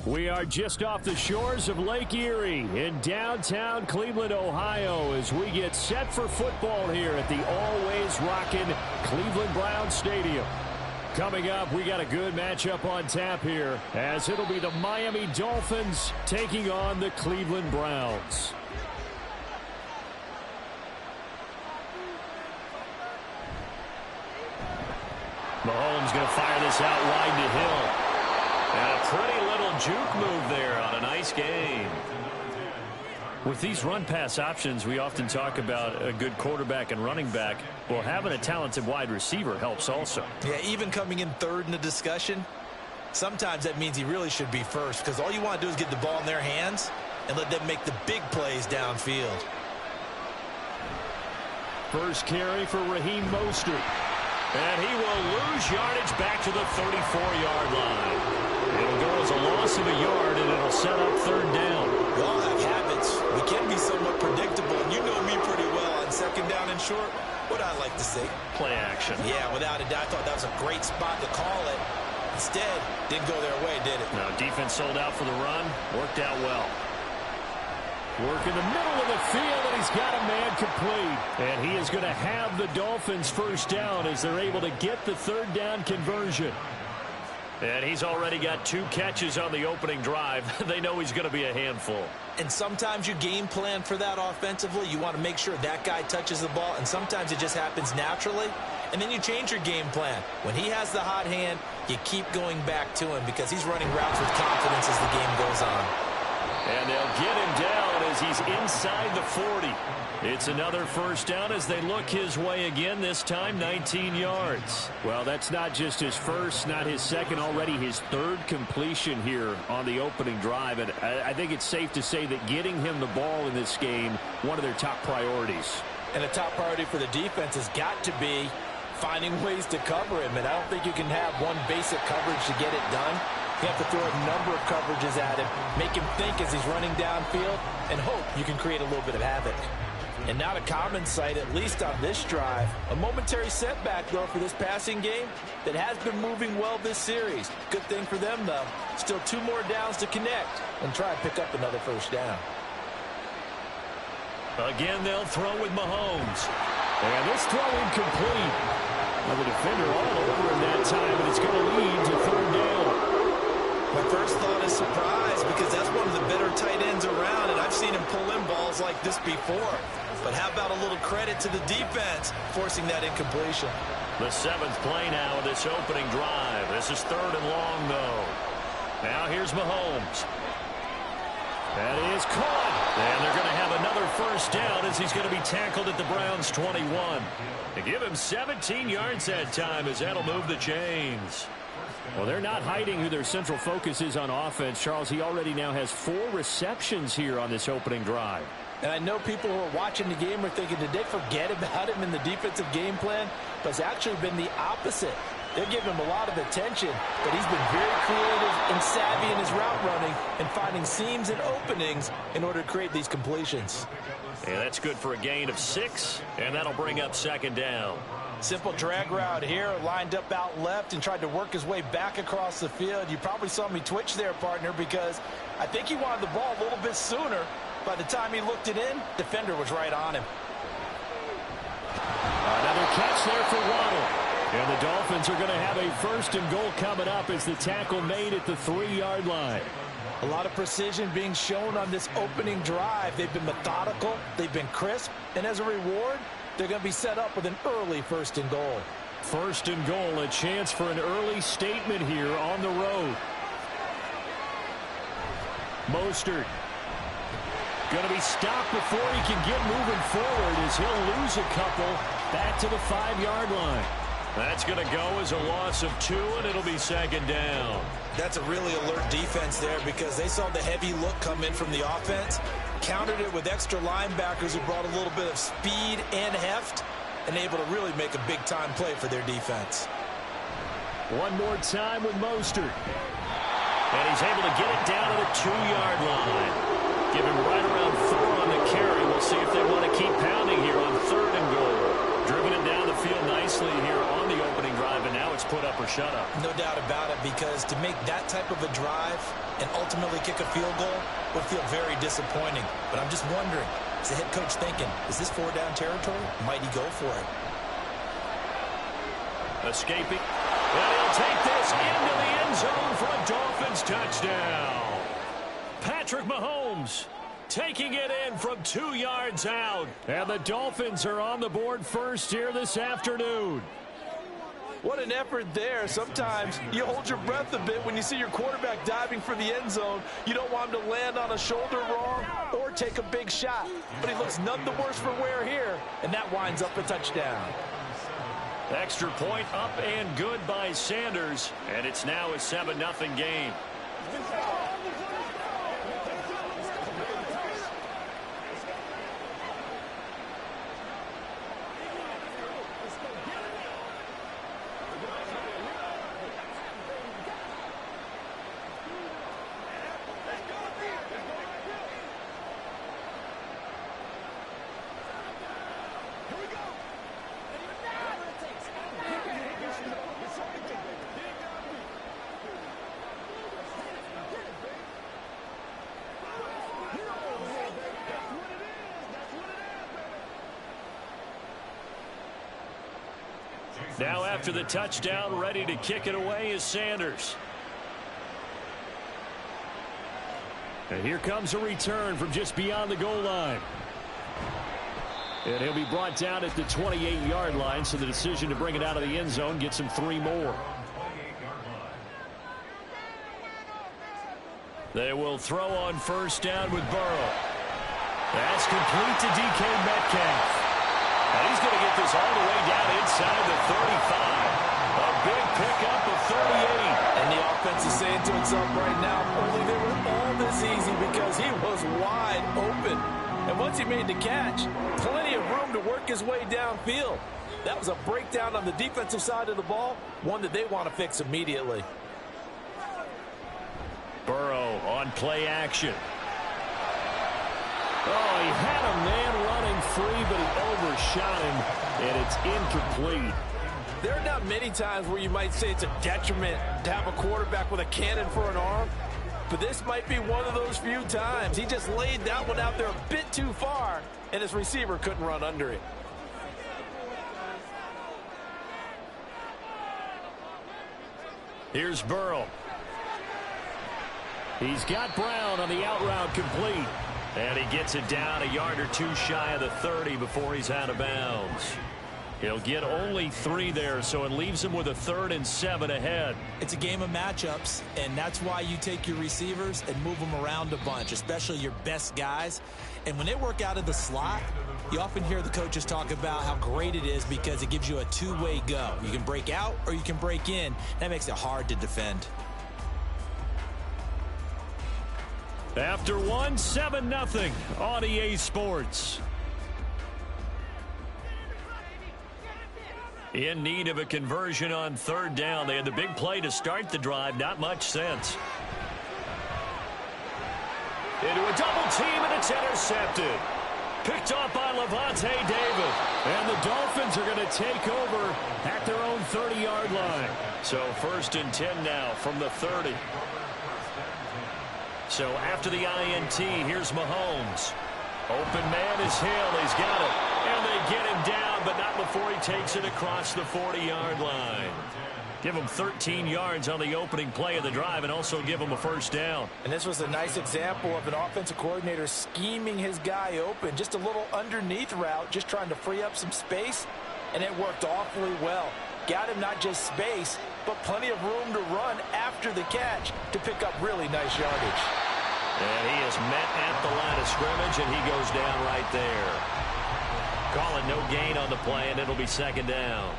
We are just off the shores of Lake Erie in downtown Cleveland, Ohio, as we get set for football here at the always rockin' Cleveland Browns Stadium. Coming up, we got a good matchup on tap here, as it'll be the Miami Dolphins taking on the Cleveland Browns. Mahomes going to fire this out wide to Hill. And a pretty little juke move there on a nice game. With these run-pass options, we often talk about a good quarterback and running back. Well, having a talented wide receiver helps also. Yeah, even coming in third in the discussion, sometimes that means he really should be first, because all you want to do is get the ball in their hands and let them make the big plays downfield. First carry for Raheem Mostert. And he will lose yardage back to the 34-yard line. It'll go as a loss of a yard, and it'll set up third down. We all have habits. We can be somewhat predictable, and you know me pretty well on second down and short. What I like to say? Play action. Yeah, without a doubt. I thought that was a great spot to call it. Instead, didn't go their way, did it? No, defense sold out for the run. Worked out well. Work in the middle of the field, and he's got a man complete. And he is going to have the Dolphins first down as they're able to get the third down conversion. And he's already got 2 catches on the opening drive. They know he's going to be a handful. And sometimes you game plan for that offensively. You want to make sure that guy touches the ball, and sometimes it just happens naturally. And then you change your game plan. When he has the hot hand, you keep going back to him because he's running routes with confidence as the game goes on. And they'll get him down as he's inside the 40. It's another first down as they look his way again, this time 19 yards. Well, that's not just his first, not his second, already his third completion here on the opening drive. And I think it's safe to say that getting him the ball in this game, one of their top priorities. And a top priority for the defense has got to be finding ways to cover him. And I don't think you can have one basic coverage to get it done. You have to throw a number of coverages at him, make him think as he's running downfield, and hope you can create a little bit of havoc. And not a common sight, at least on this drive. A momentary setback, though, for this passing game that has been moving well this series. Good thing for them, though. Still 2 more downs to connect and try and pick up another first down. Again, they'll throw with Mahomes. And this throw incomplete. Now the defender all over him that time, and it's going to lead to third down. My first thought is surprise, because that's one of the better tight ends around, and I've seen him pull in balls like this before. But how about a little credit to the defense forcing that incompletion? The 7th play now of this opening drive. This is third and long, though. Now here's Mahomes. That is caught. And they're going to have another first down as he's going to be tackled at the Browns' 21. They give him 17 yards that time as that'll move the chains. Well, they're not hiding who their central focus is on offense. Charles, he already now has 4 receptions here on this opening drive. And I know people who are watching the game are thinking, did they forget about him in the defensive game plan? But it's actually been the opposite. They're giving him a lot of attention, but he's been very creative and savvy in his route running and finding seams and openings in order to create these completions. And that's good for a gain of 6, and that'll bring up second down. Simple drag route here, lined up out left and tried to work his way back across the field. You probably saw me twitch there, partner, because I think he wanted the ball a little bit sooner. By the time he looked it in, defender was right on him. Another catch there for Waddle. And the Dolphins are going to have a first and goal coming up as the tackle made at the 3-yard line. A lot of precision being shown on this opening drive. They've been methodical, they've been crisp, and as a reward, they're going to be set up with an early first and goal. First and goal, a chance for an early statement here on the road. Mostert going to be stopped before he can get moving forward as he'll lose a couple back to the 5-yard line. That's going to go as a loss of 2, and it'll be second down. That's a really alert defense there because they saw the heavy look come in from the offense, countered it with extra linebackers who brought a little bit of speed and heft, and able to really make a big-time play for their defense. One more time with Mostert. And he's able to get it down to the 2-yard line. Give him right around 4 on the carry. We'll see if they want to keep pounding here on third and goal. Driven it down the field nicely here on the opening drive, and now it's put up or shut up. No doubt about it. because to make that type of a drive and ultimately kick a field goal would feel very disappointing. But I'm just wondering, is the head coach thinking, is this 4-down territory? Might he go for it? Escaping. And he'll take this into the end zone for a Dolphins touchdown. Patrick Mahomes taking it in from 2 yards out. And the Dolphins are on the board first here this afternoon. What an effort there. Sometimes you hold your breath a bit when you see your quarterback diving for the end zone. You don't want him to land on a shoulder wrong or take a big shot. But he looks none the worse for wear here, and that winds up a touchdown. Extra point up and good by Sanders, and it's now a 7-0 game. Now after the touchdown, ready to kick it away is Sanders. And here comes a return from just beyond the goal line. And he'll be brought down at the 28-yard line, so the decision to bring it out of the end zone gets him 3 more. They will throw on first down with Burrow. That's complete to DK Metcalf. And he's going to get this all the way down inside the 35. A big pickup of 38. And the offense is saying to itself right now, only they were all this easy because he was wide open. And once he made the catch, plenty of room to work his way downfield. That was a breakdown on the defensive side of the ball, one that they want to fix immediately. Burrow on play action. Oh, he had a man running free, but he overshot him, and it's incomplete. There are not many times where you might say it's a detriment to have a quarterback with a cannon for an arm, but this might be one of those few times. He just laid that one out there a bit too far, and his receiver couldn't run under it. Here's Burrow. He's got Brown on the out route complete. And he gets it down a yard or two shy of the 30 before he's out of bounds. He'll get only 3 there, so it leaves him with a 3rd and 7 ahead. It's a game of matchups, and that's why you take your receivers and move them around a bunch, especially your best guys. And when they work out of the slot, you often hear the coaches talk about how great it is because it gives you a two-way go. You can break out or you can break in. That makes it hard to defend. After 7-0 on EA Sports. In need of a conversion on 3rd down. They had the big play to start the drive. Not much sense. Into a double team, and it's intercepted. Picked off by Levante David. And the Dolphins are going to take over at their own 30-yard line. So 1st and 10 now from the 30. So after the INT, here's Mahomes. Open man is Hill. He's got it. And they get him down, but not before he takes it across the 40-yard line. Give him 13 yards on the opening play of the drive and also give him a 1st down. And this was a nice example of an offensive coordinator scheming his guy open. Just a little underneath route, just trying to free up some space, and it worked awfully well. Got him not just space, but plenty of room to run after the catch to pick up really nice yardage. And he is met at the line of scrimmage, and he goes down right there. Calling no gain on the play, and it'll be 2nd down.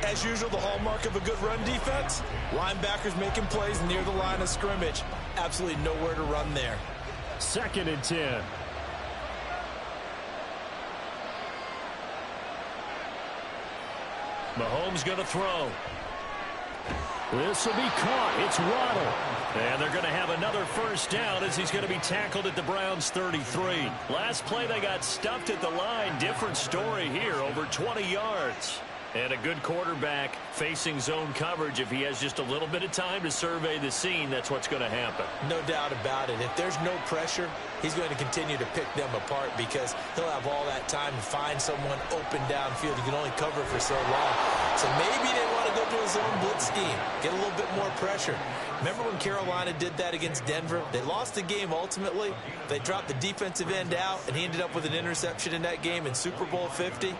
As usual, the hallmark of a good run defense, linebackers making plays near the line of scrimmage. Absolutely nowhere to run there. 2nd and 10. Mahomes going to throw. This will be caught. It's Waddle. And they're going to have another 1st down as he's going to be tackled at the Browns' 33. Last play they got stuffed at the line. Different story here, over 20 yards. And a good quarterback facing zone coverage, if he has just a little bit of time to survey the scene, that's what's going to happen. No doubt about it. If there's no pressure, he's going to continue to pick them apart because he'll have all that time to find someone open downfield. He can only cover for so long. So maybe they want to go to a zone blitz scheme, get a little bit more pressure. Remember when Carolina did that against Denver? They lost the game ultimately. They dropped the defensive end out, and he ended up with an interception in that game in Super Bowl 50.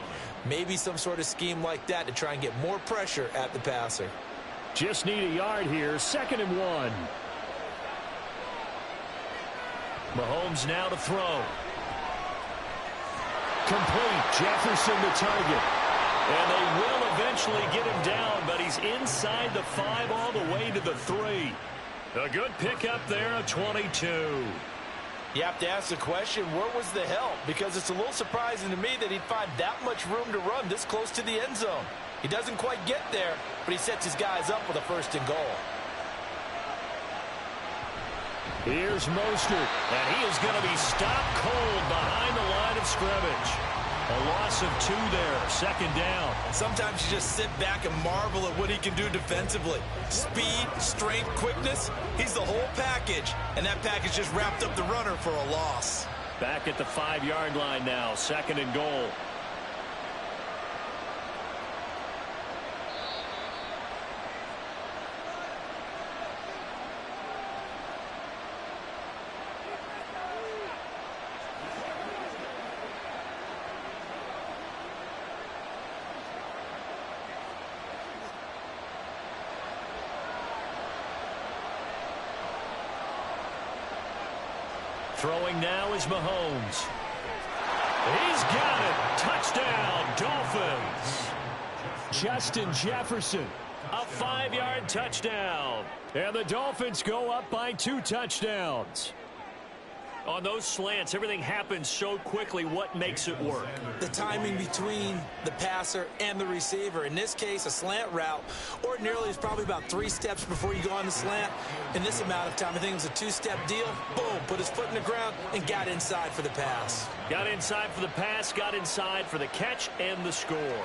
Maybe some sort of scheme like that to try and get more pressure at the passer. Just need a yard here. 2nd and 1. Mahomes now to throw. Complete. Jefferson the target. And they will eventually get him down, but he's inside the 5 all the way to the 3. A good pickup there, a 22. You have to ask the question, where was the help? Because it's a little surprising to me that he'd find that much room to run this close to the end zone. He doesn't quite get there, but he sets his guys up with a 1st and goal. Here's Mostert, and he is going to be stopped cold behind the line of scrimmage. A loss of 2 there, 2nd down. Sometimes you just sit back and marvel at what he can do defensively. Speed, strength, quickness, he's the whole package. And that package just wrapped up the runner for a loss. Back at the 5-yard line now, 2nd and goal. Throwing now is Mahomes. He's got it. Touchdown, Dolphins. Justin Jefferson, a 5-yard touchdown. And the Dolphins go up by 2 touchdowns. On those slants, everything happens so quickly. What makes it work? The timing between the passer and the receiver. In this case, a slant route ordinarily is probably about 3 steps before you go on the slant. In this amount of time, I think it was a 2-step deal. Boom, put his foot in the ground and got inside for the pass. Got inside for the pass, got inside for the catch and the score.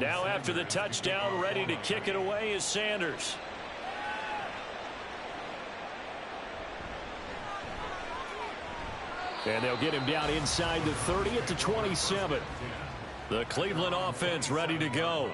Now after the touchdown, ready to kick it away is Sanders. And they'll get him down inside the 30 at the 27. The Cleveland offense ready to go.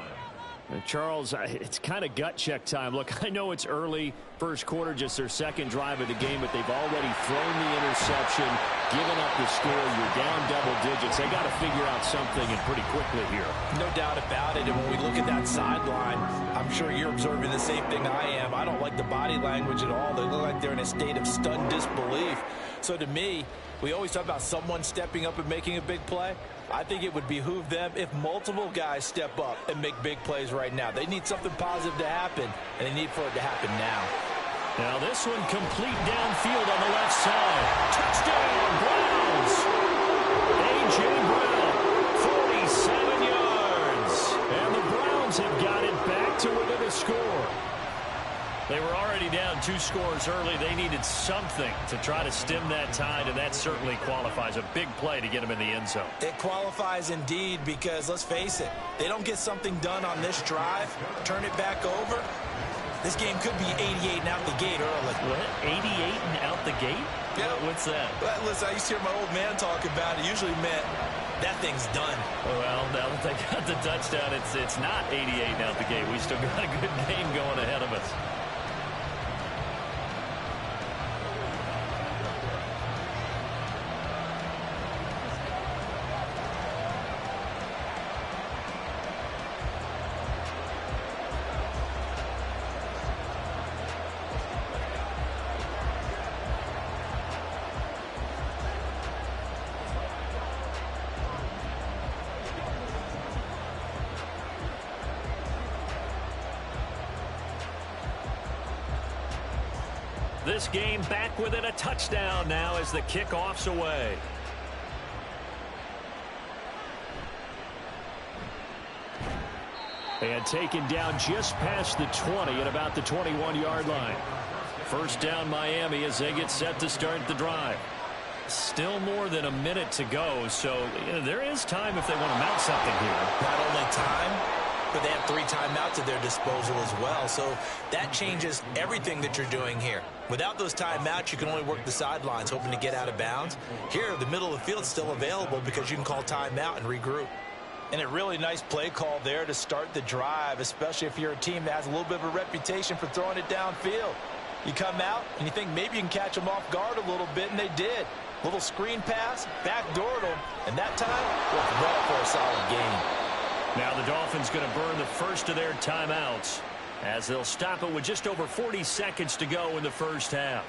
Charles, it's kind of gut check time. Look, I know it's early, 1st quarter, just their 2nd drive of the game, but they've already thrown the interception, given up the score. You're down double digits. They got to figure out something, and pretty quickly here. No doubt about it. And when we look at that sideline, I'm sure you're observing the same thing I am. I don't like the body language at all. They look like they're in a state of stunned disbelief. So to me, we always talk about someone stepping up and making a big play. I think it would behoove them if multiple guys step up and make big plays right now. They need something positive to happen, and they need for it to happen now. Now this one complete downfield on the left side. Touchdown, Browns! A.J. Brown, 47 yards. And the Browns have got it back to within a score. They were already down 2 scores early. They needed something to try to stem that tide, and that certainly qualifies. A big play to get them in the end zone. It qualifies indeed because, let's face it, they don't get something done on this drive, turn it back over, this game could be 88 and out the gate early. What? 88 and out the gate? Yeah. What's that? Well, listen, I used to hear my old man talk about it. Usually meant that thing's done. Well, now that they got the touchdown, it's not 88 and out the gate. We still got a good game going ahead of us. This game back within a touchdown now as the kickoff's away. And taken down just past the 20 at about the 21-yard line. First down Miami as they get set to start the drive. Still more than a minute to go, so there is time if they want to mount something here. Not only time, but they have 3 timeouts at their disposal as well, so that changes everything that you're doing here. Without those timeouts, you can only work the sidelines, hoping to get out of bounds. Here, the middle of the field is still available because you can call timeout and regroup. And a really nice play call there to start the drive, especially if you're a team that has a little bit of a reputation for throwing it downfield. You come out and you think maybe you can catch them off guard a little bit, and they did. Little screen pass, backdoored them, and that time, well for a solid gain. Now the Dolphins going to burn the first of their timeouts as they'll stop it with just over 40 seconds to go in the first half.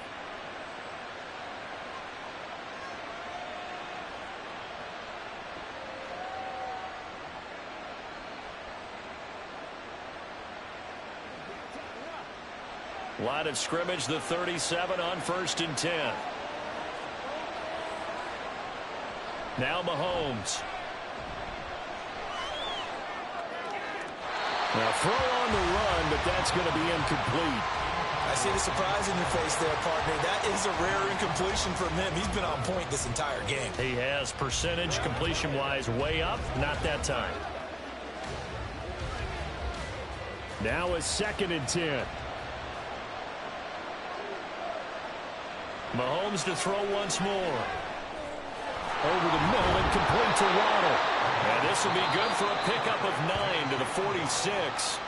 Line of scrimmage, the 37 on 1st and 10. Now Mahomes. Now throw on the run, but that's going to be incomplete. I see the surprise in your face there, partner. That is a rare incompletion from him. He's been on point this entire game. He has percentage completion-wise way up, not that time. Now a 2nd and 10. Mahomes to throw once more. Over the middle and complete to Waddle. And this will be good for a pickup of 9 to the 46.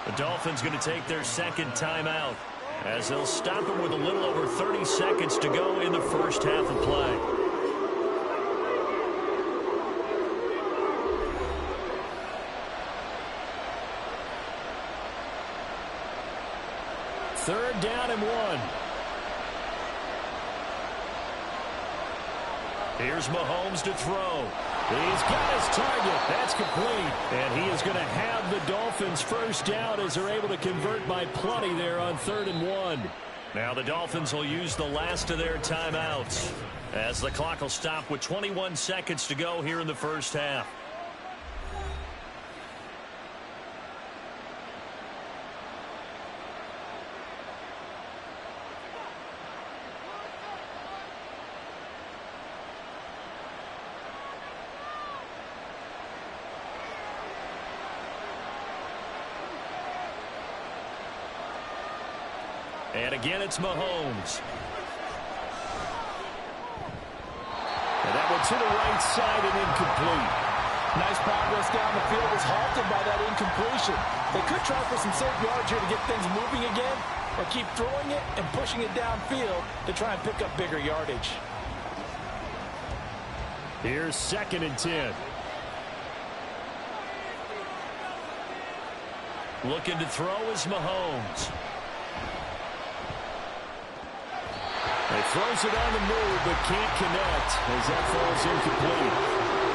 The Dolphins going to take their 2nd timeout as they'll stop it with a little over 30 seconds to go in the first half of play. Third down and 1. Here's Mahomes to throw. He's got his target. That's complete. And he is going to have the Dolphins first down as they're able to convert by plenty there on 3rd and 1. Now the Dolphins will use the last of their timeouts as the clock will stop with 21 seconds to go here in the first half. And again, it's Mahomes. And that one to the right side and incomplete. Nice progress down the field was halted by that incompletion. They could try for some safe yards here to get things moving again, or keep throwing it and pushing it downfield to try and pick up bigger yardage. Here's 2nd and 10. Looking to throw is Mahomes. He throws it on the move, but can't connect as that falls incomplete.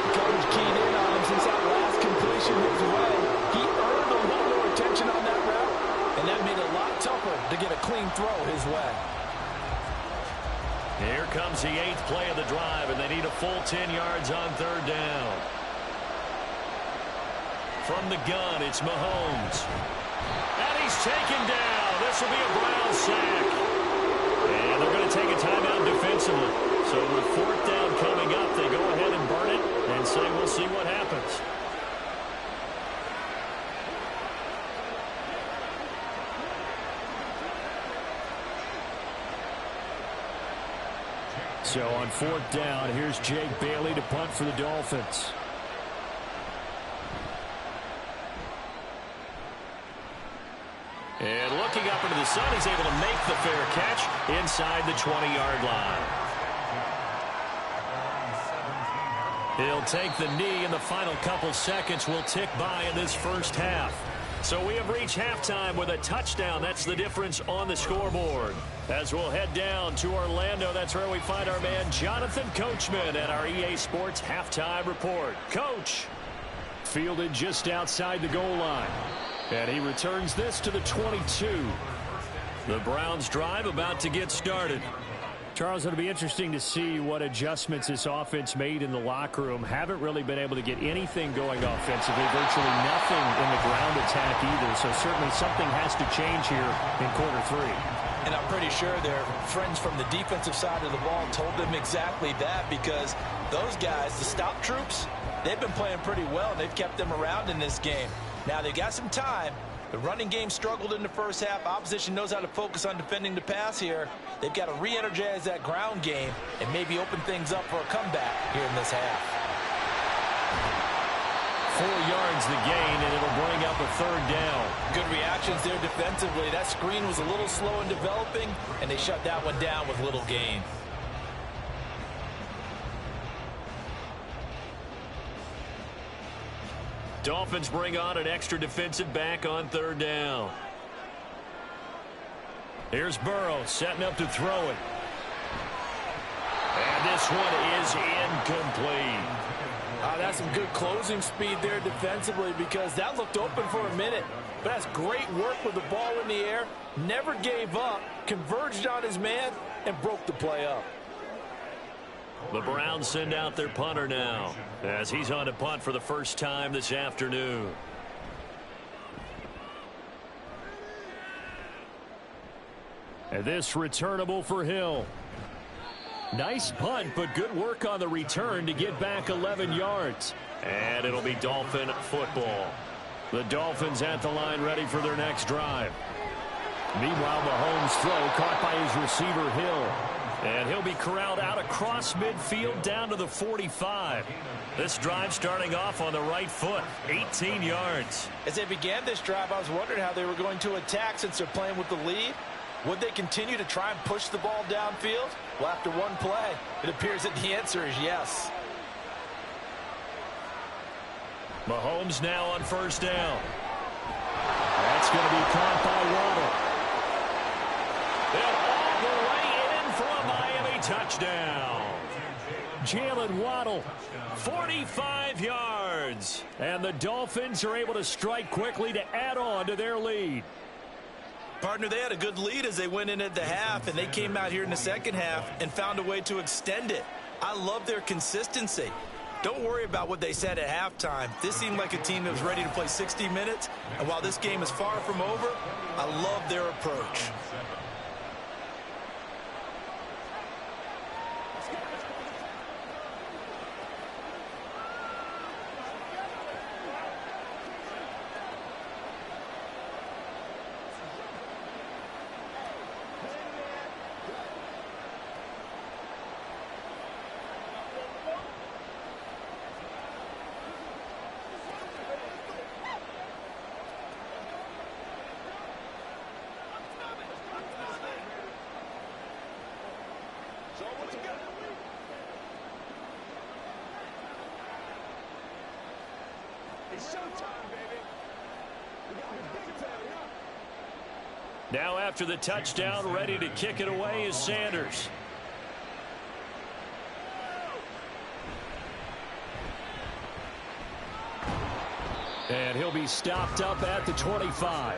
The coverage keyed in on him since that last completion his way. He earned a lot more attention on that route, and that made it a lot tougher to get a clean throw his way. Here comes the 8th play of the drive, and they need a full 10 yards on 3rd down. From the gun, it's Mahomes. And he's taken down. This will be a Brown sack. And they're going to take a timeout defensively. So with 4th down coming up, they go ahead and burn it and say we'll see what happens. So on 4th down, here's Jake Bailey to punt for the Dolphins. And looking up into the sun, he's able to make the fair catch inside the 20-yard line. He'll take the knee, and the final couple seconds will tick by in this first half. So we have reached halftime with a touchdown. That's the difference on the scoreboard. As we'll head down to Orlando, that's where we find our man Jonathan Coachman at our EA Sports Halftime Report. Coach, fielded just outside the goal line. And he returns this to the 22. The Browns drive about to get started. Charles, it'll be interesting to see what adjustments this offense made in the locker room. Haven't really been able to get anything going offensively, virtually nothing in the ground attack either. So certainly something has to change here in quarter three. And I'm pretty sure their friends from the defensive side of the ball told them exactly that, because those guys, the stop troops, they've been playing pretty well, and they've kept them around in this game. Now, they got some time. The running game struggled in the first half. Opposition knows how to focus on defending the pass here. They've got to re-energize that ground game and maybe open things up for a comeback here in this half. 4 yards the gain, and it'll bring up a third down. Good reactions there defensively. That screen was a little slow in developing, and they shut that one down with little gain. Dolphins bring on an extra defensive back on third down. Here's Burrow setting up to throw it. And this one is incomplete. That's some good closing speed there defensively, because that looked open for a minute. But that's great work with the ball in the air. Never gave up, converged on his man, and broke the play up. The Browns send out their punter now, as he's on to punt for the first time this afternoon. And this returnable for Hill. Nice punt, but good work on the return to get back 11 yards. And it'll be Dolphin football. The Dolphins at the line, ready for their next drive. Meanwhile, Mahomes' throw caught by his receiver, Hill. And he'll be corralled out across midfield down to the 45. This drive starting off on the right foot, 18 yards. As they began this drive, I was wondering how they were going to attack since they're playing with the lead. Would they continue to try and push the ball downfield? Well, after one play, it appears that the answer is yes. Mahomes now on first down. That's going to be caught by Waddle. And all the way in for a Miami touchdown. Jalen Waddle, 45 yards. And the Dolphins are able to strike quickly to add on to their lead. Partner, they had a good lead as they went in at the half, and they came out here in the second half and found a way to extend it. I love their consistency. Don't worry about what they said at halftime. This seemed like a team that was ready to play 60 minutes, and while this game is far from over, I love their approach. Now after the touchdown, ready to kick it away is Sanders. And he'll be stopped up at the 25.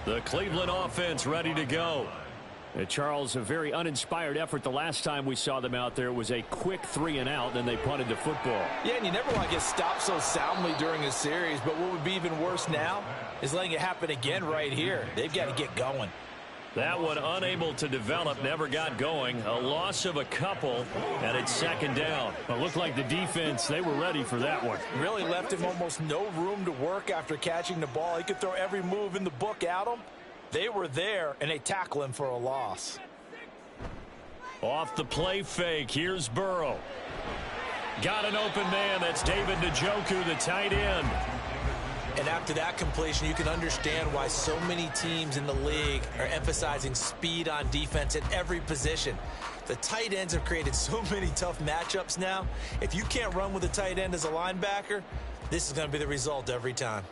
The Cleveland offense ready to go. Charles, a very uninspired effort. The last time we saw them out there was a quick 3-and-out, then they punted the football. Yeah, and you never want to get stopped so soundly during a series, but what would be even worse now is letting it happen again right here. They've got to get going. That one unable to develop, never got going. A loss of a couple, and it's second down. It looked like the defense, they were ready for that one. Really left him almost no room to work after catching the ball. He could throw every move in the book at him. They were there, and they tackle him for a loss. Off the play fake, here's Burrow. Got an open man, that's David Njoku, the tight end. And after that completion, you can understand why so many teams in the league are emphasizing speed on defense at every position. The tight ends have created so many tough matchups now. If you can't run with a tight end as a linebacker, this is going to be the result every time.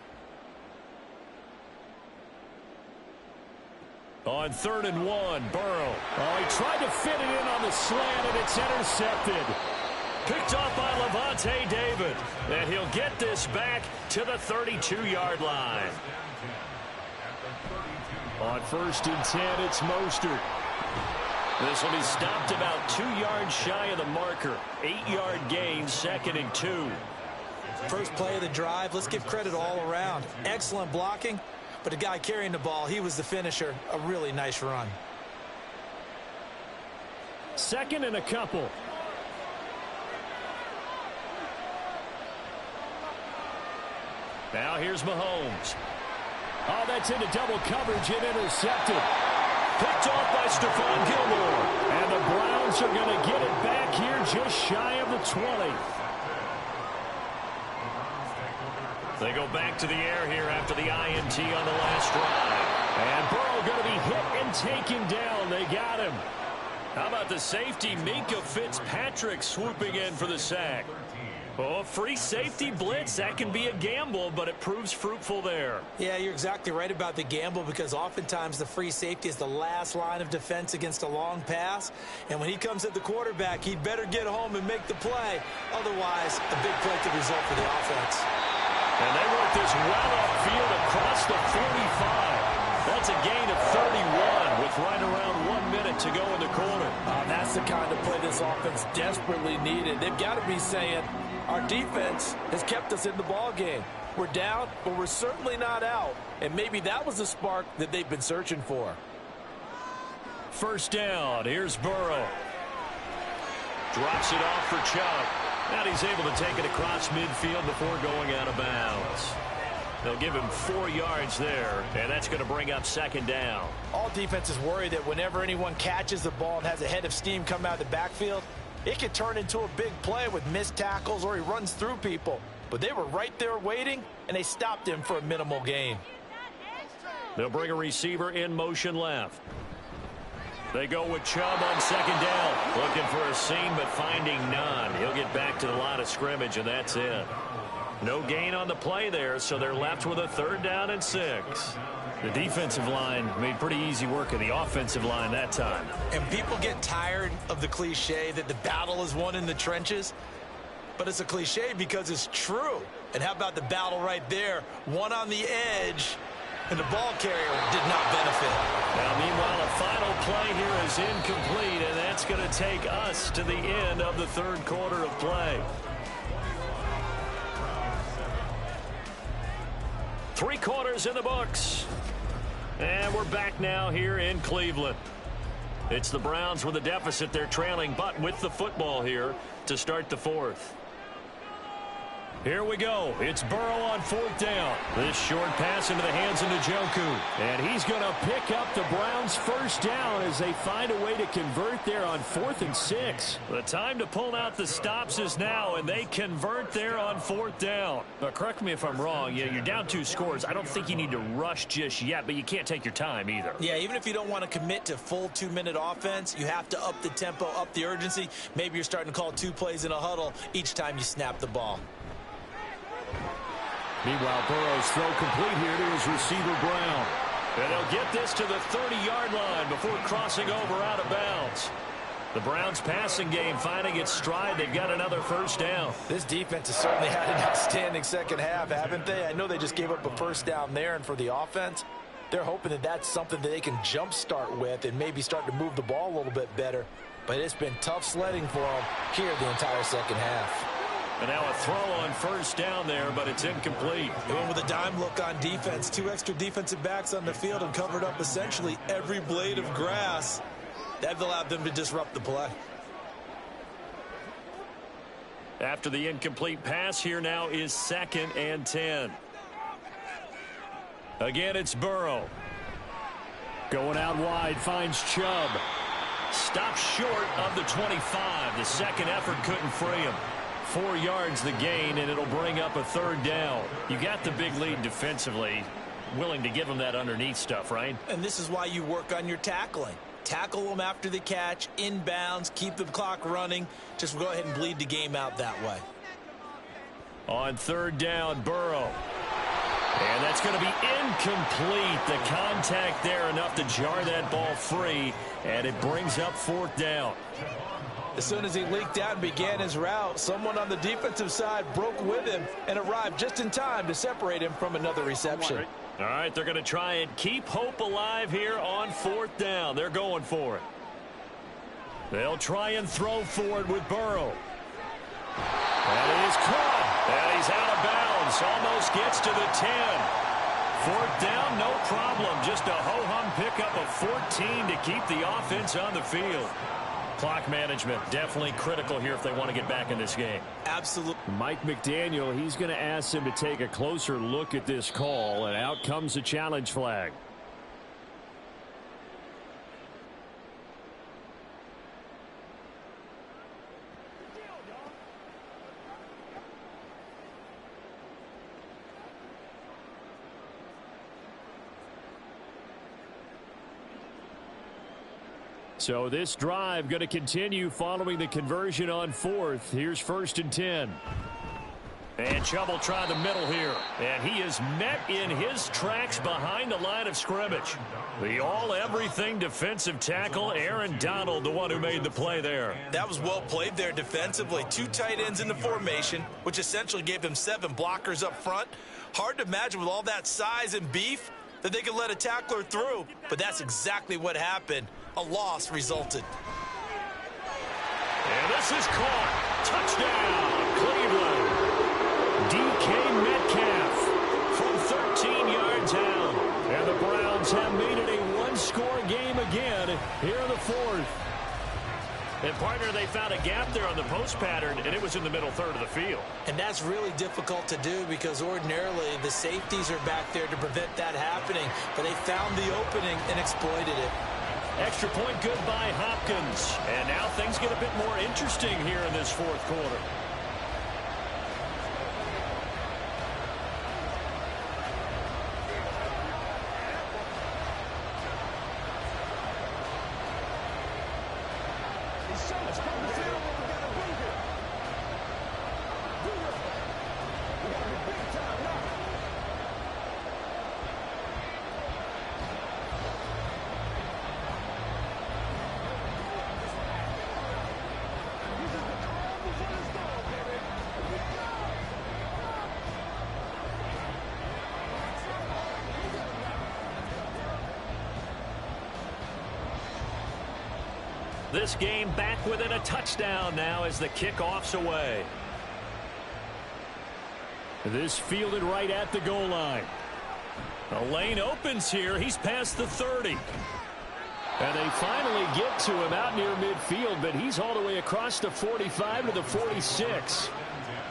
On 3rd and 1, Burrow. Oh, he tried to fit it in on the slant, and it's intercepted. Picked off by Lavonte David. And he'll get this back to the 32-yard line. On On 1st and 10, it's Mostert. This will be stopped about 2 yards shy of the marker. 8-yard gain, 2nd and 2. First play of the drive, let's give credit all around. Excellent blocking, but the guy carrying the ball, he was the finisher. A really nice run. 2nd and a couple. Now here's Mahomes. Oh, that's into double coverage and intercepted. Picked off by Stephon Gilmore. And the Browns are going to get it back here just shy of the 20. They go back to the air here after the INT on the last drive. And Burrow going to be hit and taken down. They got him. How about the safety, Minkah Fitzpatrick, swooping in for the sack? Oh, free safety blitz, that can be a gamble, but it proves fruitful there. Yeah, you're exactly right about the gamble because oftentimes the free safety is the last line of defense against a long pass. And when he comes at the quarterback, he'd better get home and make the play. Otherwise, a big play could result for the offense. And they work this well upfield across the 45. That's a gain of 31 with right around 1 minute to go in the quarter. That's the kind of play this offense desperately needed. They've got to be saying, our defense has kept us in the ball game. We're down, but we're certainly not out. And maybe that was the spark that they've been searching for. 1st down. Here's Burrow. Drops it off for Chubb. And he's able to take it across midfield before going out of bounds. They'll give him 4 yards there, and that's going to bring up 2nd down. All defenses worry that whenever anyone catches the ball and has a head of steam come out of the backfield, it could turn into a big play with missed tackles or he runs through people. But they were right there waiting, and they stopped him for a minimal gain. They'll bring a receiver in motion left. They go with Chubb on 2nd down. Looking for a seam, but finding none. He'll get back to the line of scrimmage, and that's it. No gain on the play there, so they're left with a 3rd down and 6. The defensive line made pretty easy work of the offensive line that time. And people get tired of the cliche that the battle is won in the trenches. But it's a cliche because it's true. And how about the battle right there? One on the edge, and the ball carrier did not benefit. Now, meanwhile, a final play here is incomplete, and that's going to take us to the end of the 3rd quarter of play. 3 quarters in the books. And we're back now here in Cleveland. It's the Browns with a deficit. They're trailing, but with the football here to start the 4th. Here we go. It's Burrow on 4th down. This short pass into the hands of Njoku. And he's going to pick up the Browns' 1st down as they find a way to convert there on 4th and 6. The time to pull out the stops is now, and they convert there on 4th down. But correct me if I'm wrong. You're down 2 scores. I don't think you need to rush just yet, but you can't take your time either. Yeah, even if you don't want to commit to full 2-minute offense, you have to up the tempo, up the urgency. Maybe you're starting to call 2 plays in a huddle each time you snap the ball. Meanwhile, Burrow's throw complete here to his receiver, Brown. And they'll get this to the 30-yard line before crossing over out of bounds. The Browns' passing game finding its stride. They've got another 1st down. This defense has certainly had an outstanding 2nd half, haven't they? I know they just gave up a 1st down there, and for the offense, they're hoping that that's something that they can jumpstart with and maybe start to move the ball a little bit better. But it's been tough sledding for them here the entire 2nd half. And now a throw on 1st down there, but it's incomplete. They went with a dime look on defense. 2 extra defensive backs on the field and covered up essentially every blade of grass. That allowed them to disrupt the play. After the incomplete pass, here now is 2nd and 10. Again, it's Burrow. Going out wide, finds Chubb. Stopped short of the 25. The 2nd effort couldn't free him. 4 yards the gain, and it'll bring up a 3rd down. You got the big lead defensively. Willing to give them that underneath stuff, right? And this is why you work on your tackling. Tackle them after the catch, inbounds, keep the clock running. Just go ahead and bleed the game out that way. On 3rd down, Burrow. And that's going to be incomplete. The contact there enough to jar that ball free, and it brings up 4th down. As soon as he leaked out and began his route, someone on the defensive side broke with him and arrived just in time to separate him from another reception. All right, they're going to try and keep hope alive here on 4th down. They're going for it. They'll try and throw for it with Burrow. That is caught. And he's out of bounds. Almost gets to the 10. 4th down, no problem. Just a ho-hum pickup of 14 to keep the offense on the field. Clock management, definitely critical here if they want to get back in this game. Absolutely. Mike McDaniel, he's going to ask him to take a closer look at this call, and out comes the challenge flag. So this drive going to continue following the conversion on 4th. Here's 1st and 10. And Chubb will try the middle here. And he is met in his tracks behind the line of scrimmage. The all-everything defensive tackle, Aaron Donald, the one who made the play there. That was well played there defensively. 2 tight ends in the formation, which essentially gave them 7 blockers up front. Hard to imagine with all that size and beef that they could let a tackler through. But that's exactly what happened. A loss resulted. And this is caught. Touchdown, Cleveland. DK Metcalf from 13 yards out. And the Browns have made it a one-score game again here in the 4th. And, partner, they found a gap there on the post pattern, and it was in the middle third of the field. And that's really difficult to do because ordinarily the safeties are back there to prevent that happening. But they found the opening and exploited it. Extra point good by Hopkins. And now things get a bit more interesting here in this 4th quarter. This game back within a touchdown now as the kickoff's away. This fielded right at the goal line. The lane opens here. He's past the 30. And they finally get to him out near midfield, but he's all the way across the 45 to the 46.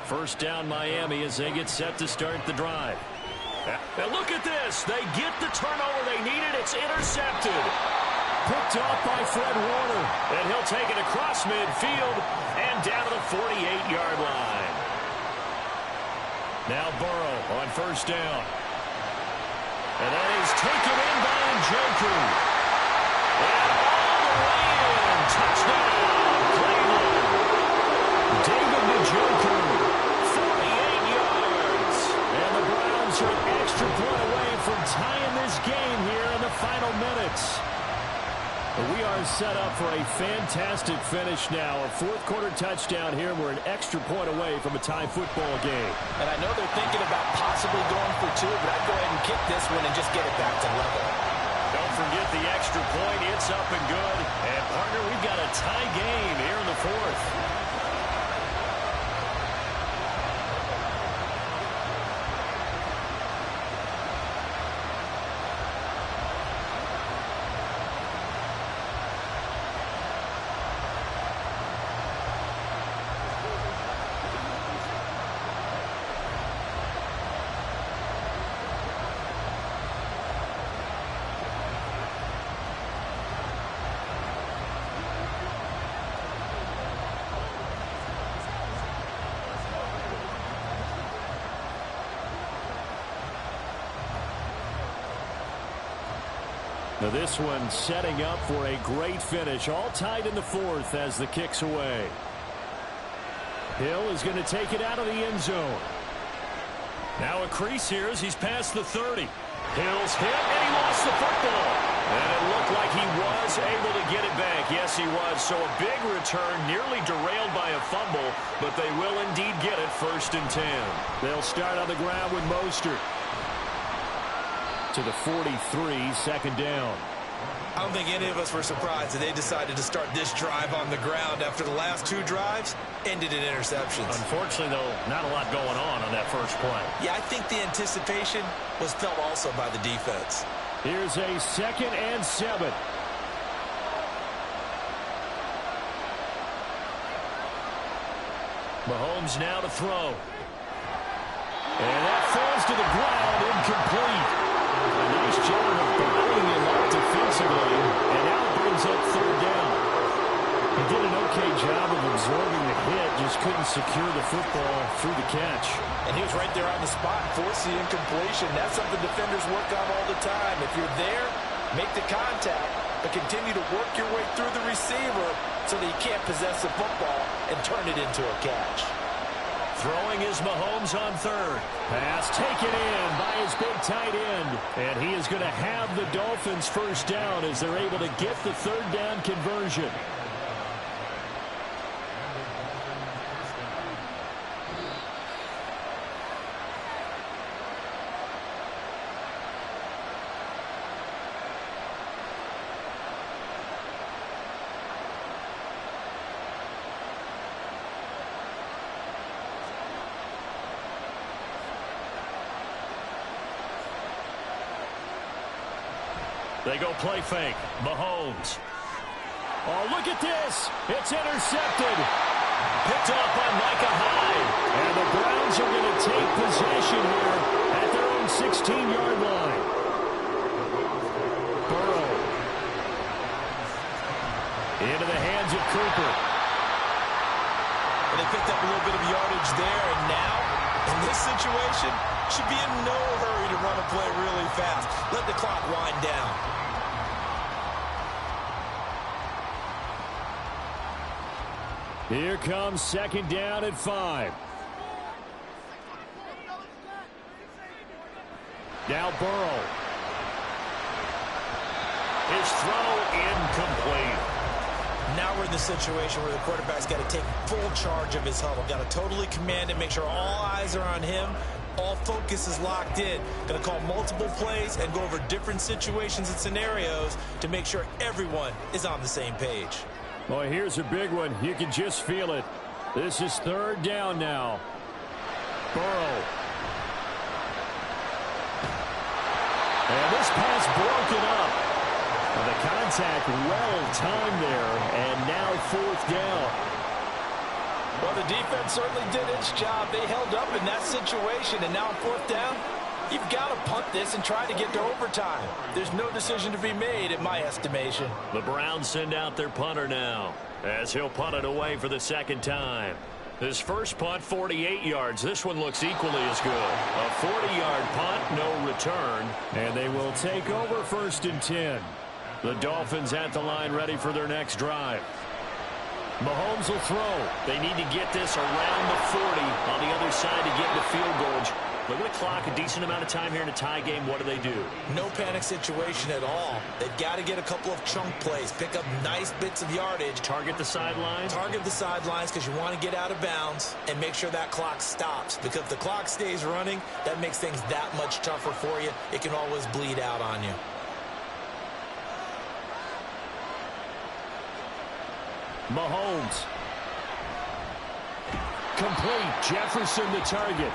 First down Miami as they get set to start the drive. And look at this. They get the turnover they needed. It's intercepted. Picked off by Fred Warner. And he'll take it across midfield and down to the 48-yard line. Now Burrow on first down. And that is taken in by Njoku. And all the way in. Touchdown, Cleveland. David Njoku, 48 yards. And the Browns are an extra point away from tying this game here in the final minutes. We are set up for a fantastic finish now. A 4th quarter touchdown here. We're an extra point away from a tie football game. And I know they're thinking about possibly going for 2, but I'd go ahead and kick this one and just get it back to level. Don't forget the extra point. It's up and good. And, partner, we've got a tie game here in the 4th. Now this one setting up for a great finish. All tied in the 4th as the kick's away. Hill is going to take it out of the end zone. Now a crease here as he's past the 30. Hill's hit, and he lost the football. And it looked like he was able to get it back. Yes, he was. So a big return, nearly derailed by a fumble, but they will indeed get it 1st and 10. They'll start on the ground with Mostert. to the 43, second down. I don't think any of us were surprised that they decided to start this drive on the ground after the last two drives ended in interceptions. Unfortunately, though, not a lot going on that first play. Yeah, I think the anticipation was felt also by the defense. Here's a 2nd and 7. Mahomes now to throw. And that falls to the ground, incomplete. A nice job of bodying him up defensively, and now it brings up 3rd down. He did an okay job of absorbing the hit, just couldn't secure the football through the catch. And he was right there on the spot, forcing the incompletion. That's something defenders work on all the time. If you're there, make the contact, but continue to work your way through the receiver so that you can't possess the football and turn it into a catch. Throwing is Mahomes on 3rd. Pass taken in by his big tight end. And he is going to have the Dolphins first down as they're able to get the 3rd down conversion. They go play fake. Mahomes. Oh, look at this. It's intercepted. Picked off by Micah Hyde. And the Browns are going to take possession here at their own 16-yard line. Burrow. Into the hands of Cooper. And they picked up a little bit of yardage there, and now, in this situation, should be in no hurry to run a play really fast. Let the clock wind down. Here comes 2nd down at 5. Now Burrow. His throw incomplete. Now we're in the situation where the quarterback's got to take full charge of his huddle. Got to totally command it, make sure all eyes are on him. All focus is locked in. Going to call multiple plays and go over different situations and scenarios to make sure everyone is on the same page. Boy, here's a big one. You can just feel it. This is 3rd down now. Burrow. And this pass broken up. And the contact well timed there. And now 4th down. Well, the defense certainly did its job. They held up in that situation. And now on 4th down, you've got to punt this and try to get to overtime. There's no decision to be made, in my estimation. The Browns send out their punter now, as he'll punt it away for the 2nd time. His first punt, 48 yards. This one looks equally as good. A 40-yard punt, no return. And they will take over 1st and 10. The Dolphins at the line, ready for their next drive. Mahomes will throw. They need to get this around the 40 on the other side to get into field goal. Look at the clock, a decent amount of time here in a tie game. What do? No panic situation at all. They've got to get a couple of chunk plays, pick up nice bits of yardage. Target the sidelines? Target the sidelines because you want to get out of bounds and make sure that clock stops. Because if the clock stays running, that makes things that much tougher for you. It can always bleed out on you. Mahomes. Complete. Jefferson the target.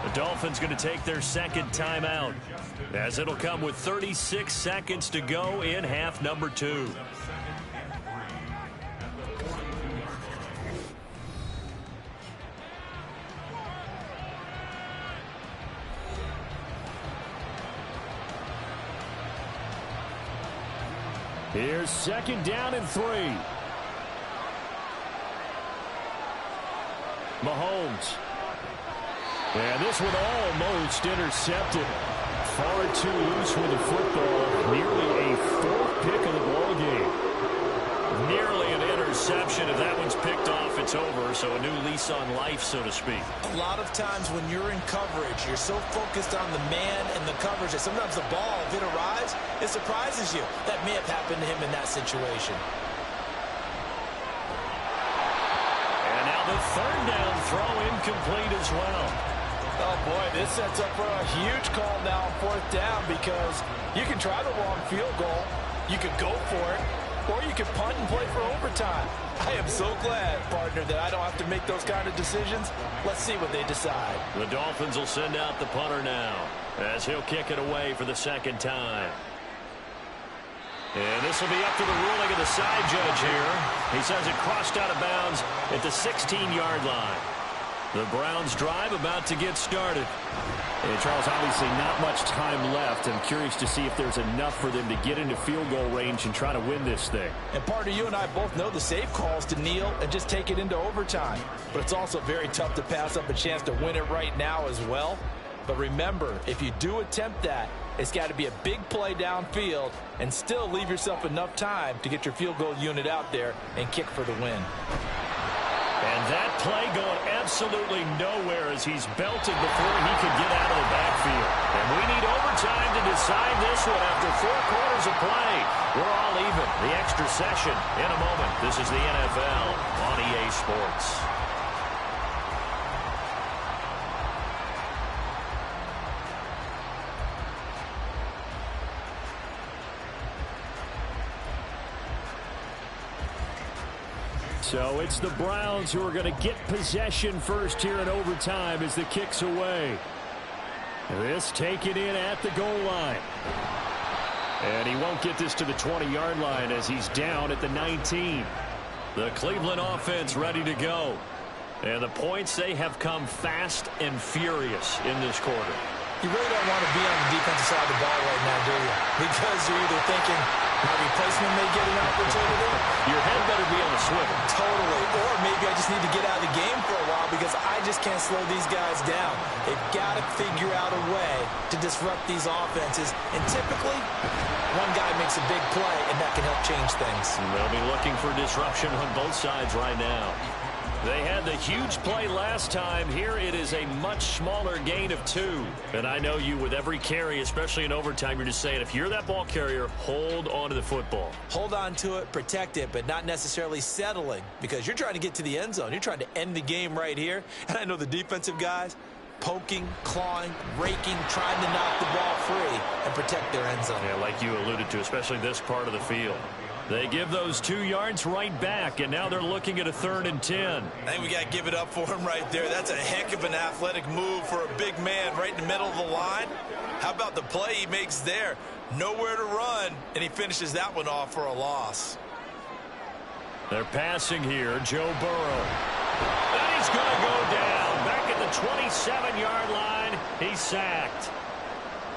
The Dolphins going to take their 2nd timeout, as it'll come with 36 seconds to go in half number 2. Here's 2nd down and 3. Mahomes. And this one almost intercepted. Far too loose with the football. Nearly a 4th pick of the ball game. Nearly an interception. If that one's picked off, it's over. So a new lease on life, so to speak. A lot of times when you're in coverage, you're so focused on the man and the coverage that sometimes the ball, if it arrives, it surprises you. That may have happened to him in that situation. And now the 3rd down throw incomplete as well. Oh, boy, this sets up for a huge call now on 4th down because you can try the wrong field goal, you could go for it, or you could punt and play for overtime. I am so glad, partner, that I don't have to make those kind of decisions. Let's see what they decide. The Dolphins will send out the punter now as he'll kick it away for the 2nd time. And this will be up to the ruling of the side judge here. He says it crossed out of bounds at the 16-yard line. The Browns drive about to get started. And Charles, obviously not much time left. I'm curious to see if there's enough for them to get into field goal range and try to win this thing. And partner, you and I both know the safe calls to kneel and just take it into overtime. But it's also very tough to pass up a chance to win it right now as well. But remember, if you do attempt that, it's got to be a big play downfield and still leave yourself enough time to get your field goal unit out there and kick for the win. And that play going absolutely nowhere as he's belted before he could get out of the backfield. And we need overtime to decide this one after 4 quarters of play. We're all even. The extra session in a moment. This is the NFL on EA Sports. So it's the Browns who are going to get possession first here in overtime as the kick's away. This taken in at the goal line. And he won't get this to the 20-yard line as he's down at the 19. The Cleveland offense ready to go. And the points, they have come fast and furious in this quarter. You really don't want to be on the defensive side of the ball right now, do you? Because you're either thinking my replacement may get an opportunity. Your head better be on a swivel. Totally. Or maybe I just need to get out of the game for a while because I just can't slow these guys down. They've got to figure out a way to disrupt these offenses. And typically, one guy makes a big play, and that can help change things. They'll be looking for disruption on both sides right now. They had the huge play last time. Here it is a much smaller gain of 2. And I know you, with every carry, especially in overtime, you're just saying, if you're that ball carrier, hold on to the football. Hold on to it, protect it, but not necessarily settling because you're trying to get to the end zone. You're trying to end the game right here. And I know the defensive guys poking, clawing, raking, trying to knock the ball free and protect their end zone. Yeah, like you alluded to, especially this part of the field. They give those 2 yards right back, and now they're looking at a 3rd and 10. I think we got to give it up for him right there. That's a heck of an athletic move for a big man right in the middle of the line. How about the play he makes there? Nowhere to run, and he finishes that one off for a loss. They're passing here, Joe Burrow. And he's going to go down. Back at the 27-yard line, he's sacked.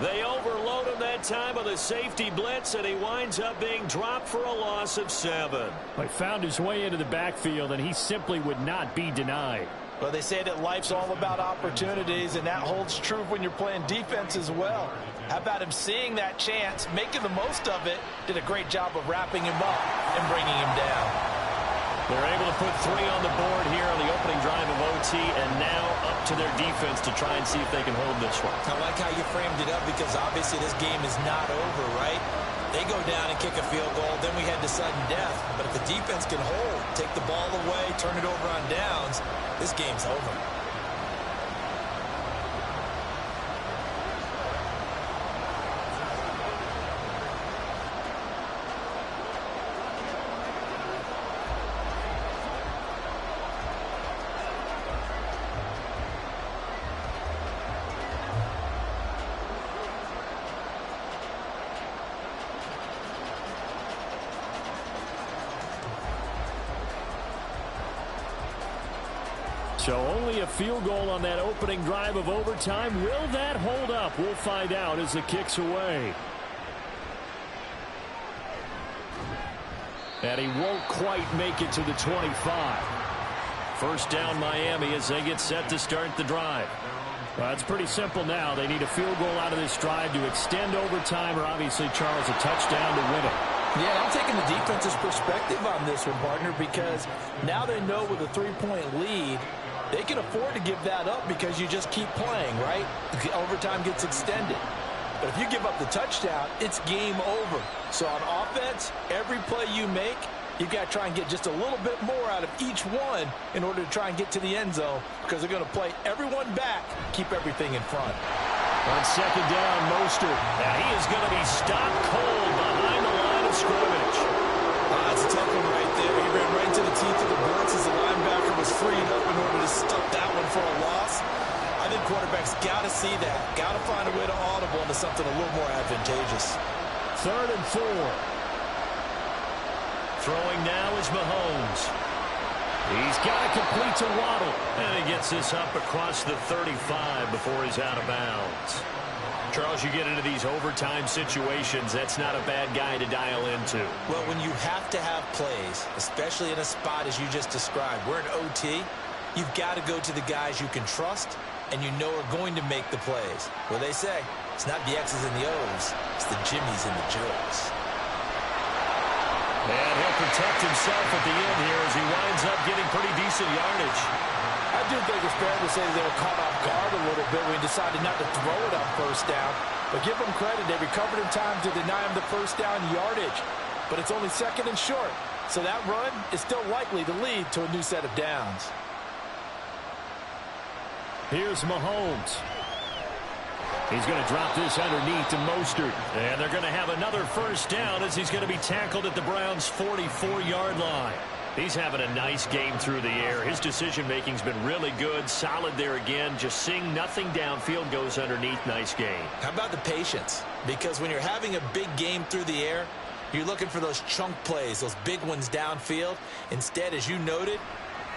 They overload him that time on the safety blitz, and he winds up being dropped for a loss of 7. He found his way into the backfield, and he simply would not be denied. Well, they say that life's all about opportunities, and that holds true when you're playing defense as well. How about him seeing that chance, making the most of it, did a great job of wrapping him up and bringing him down. They're able to put 3 on the board here on the opening drive of OT, and now up to their defense to try and see if they can hold this one. I like how you framed it up because obviously this game is not over, right? They go down and kick a field goal, then we head to sudden death. But if the defense can hold, take the ball away, turn it over on downs, this game's over. So only a field goal on that opening drive of overtime. Will that hold up? We'll find out as the kick's away. And he won't quite make it to the 25. First down Miami as they get set to start the drive. Well, it's pretty simple now. They need a field goal out of this drive to extend overtime, or obviously, Charles, a touchdown to win it. Yeah, I'm taking the defense's perspective on this one, partner, because now they know with a 3-point lead, they can afford to give that up because you just keep playing, right? The overtime gets extended. But if you give up the touchdown, it's game over. So on offense, every play you make, You've got to try and get just a little bit more out of each one in order to try and get to the end zone, because they're going to play everyone back, keep everything in front. On second down, Mostert. Now he is going to be stopped cold behind the line of scrimmage. That's a tough one right there. He ran right into the teeth of the blitz as the linebacker was freed up in order to stop that one for a loss. I think quarterbacks got to see that. Got to find a way to audible into something a little more advantageous. 3rd and 4. Throwing now is Mahomes. He's got to complete to Waddle. And he gets this up across the 35 before he's out of bounds. Charles, you get into these overtime situations, that's not a bad guy to dial into. Well, when you have to have plays, especially in a spot as you just described, we're in OT, you've got to go to the guys you can trust and you know are going to make the plays. Well, they say, it's not the X's and the O's, it's the Jimmies and the Joes. And he'll protect himself at the end here as he winds up getting pretty decent yardage. I do think it's fair to say they were caught off guard a little bit when he decided not to throw it on first down. But give them credit, they recovered in time to deny him the first down yardage. But it's only 2nd and short, so that run is still likely to lead to a new set of downs. Here's Mahomes. He's going to drop this underneath to Mostert. And they're going to have another first down as he's going to be tackled at the Browns' 44-yard line. He's having a nice game through the air. His decision-making's been really good. Solid there again. Just seeing nothing downfield goes underneath. Nice game. How about the patience? Because when you're having a big game through the air, you're looking for those chunk plays, those big ones downfield. Instead, as you noted,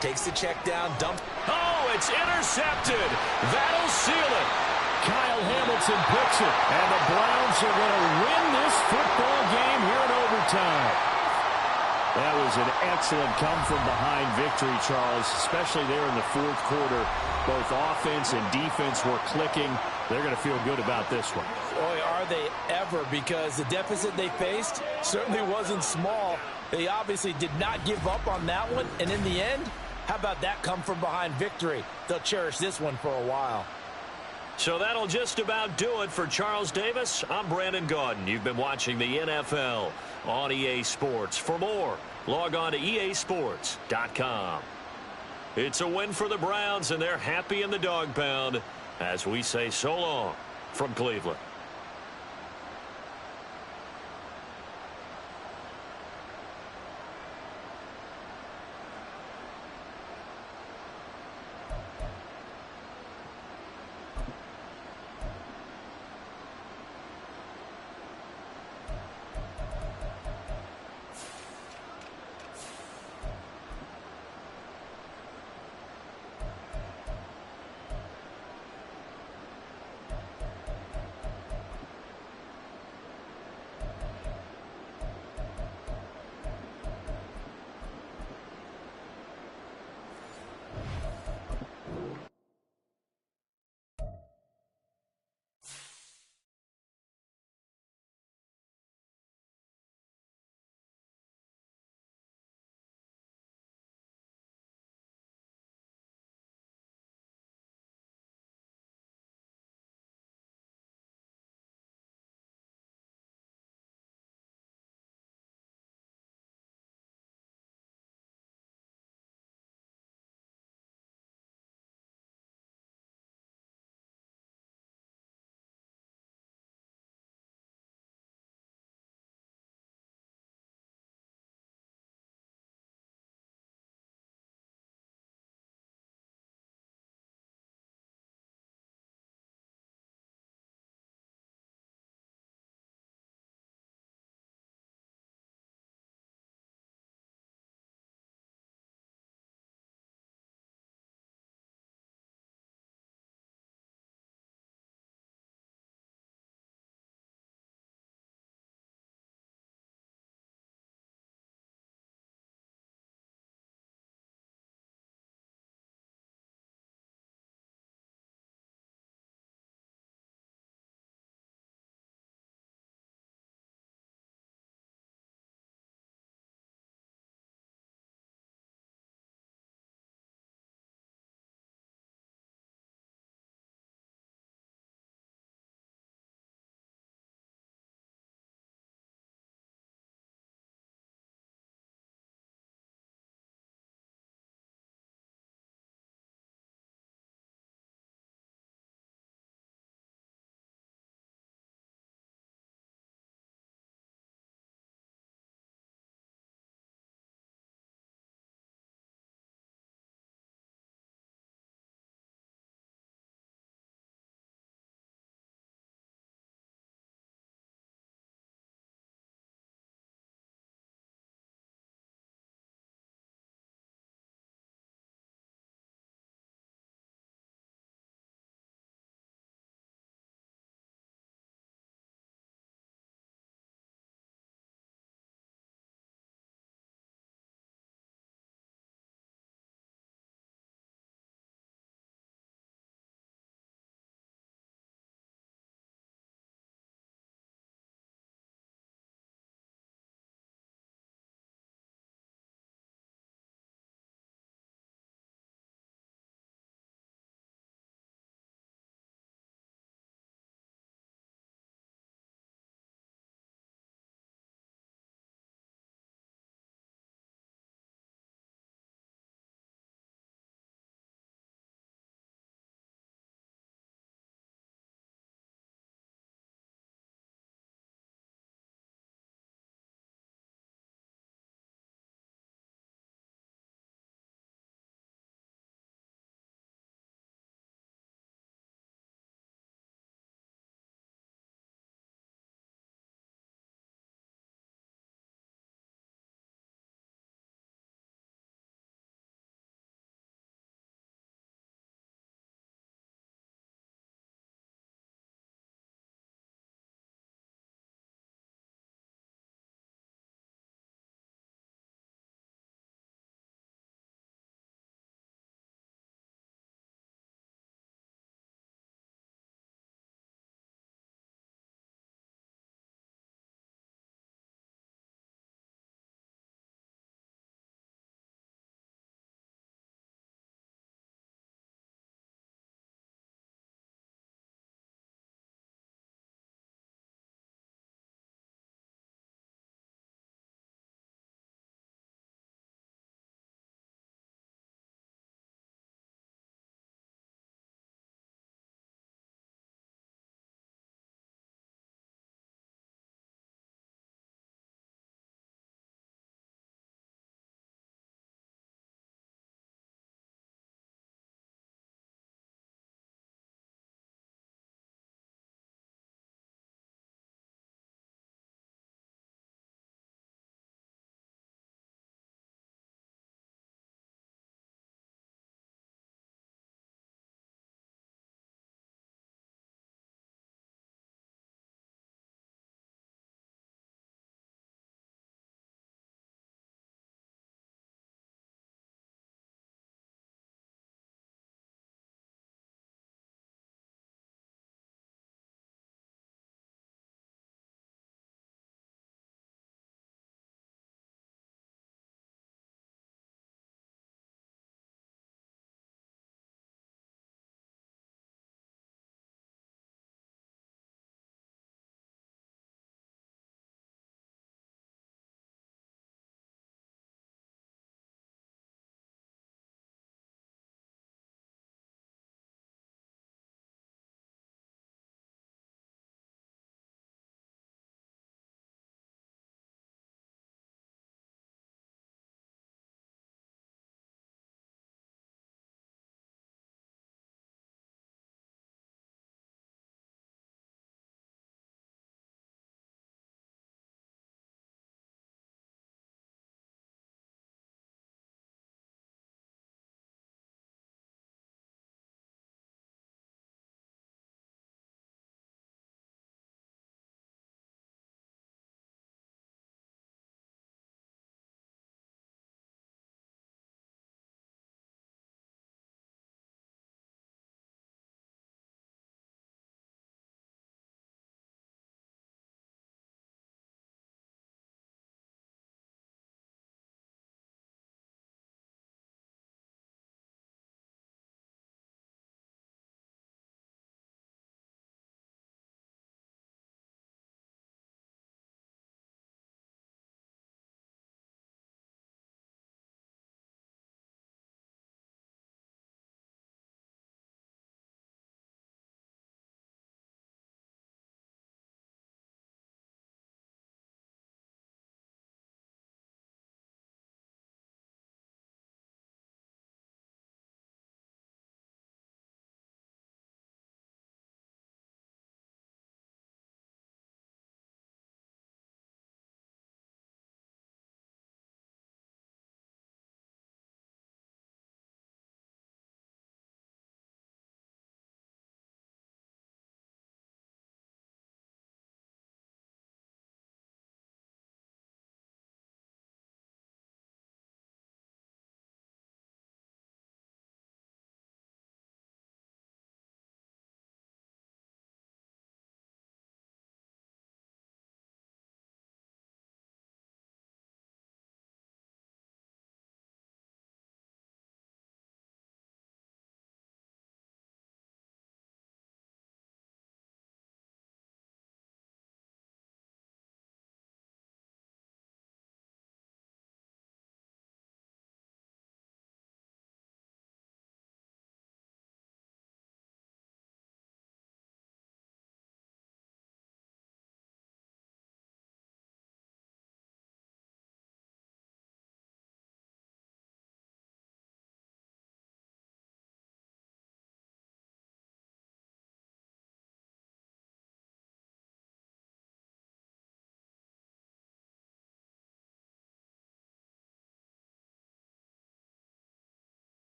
takes the check down, dumps. Oh, it's intercepted. That'll seal it. Kyle Hamilton picks it. And the Browns are going to win this football game here in overtime. That was an excellent come-from-behind victory, Charles, especially there in the 4th quarter. Both offense and defense were clicking. They're going to feel good about this one. Boy, are they ever, because the deficit they faced certainly wasn't small. They obviously did not give up on that one, and in the end, how about that come-from-behind victory? They'll cherish this one for a while. So that'll just about do it for Charles Davis. I'm Brandon Gaudin. You've been watching the NFL on EA Sports. For more, log on to easports.com. It's a win for the Browns, and they're happy in the dog pound as we say so long from Cleveland.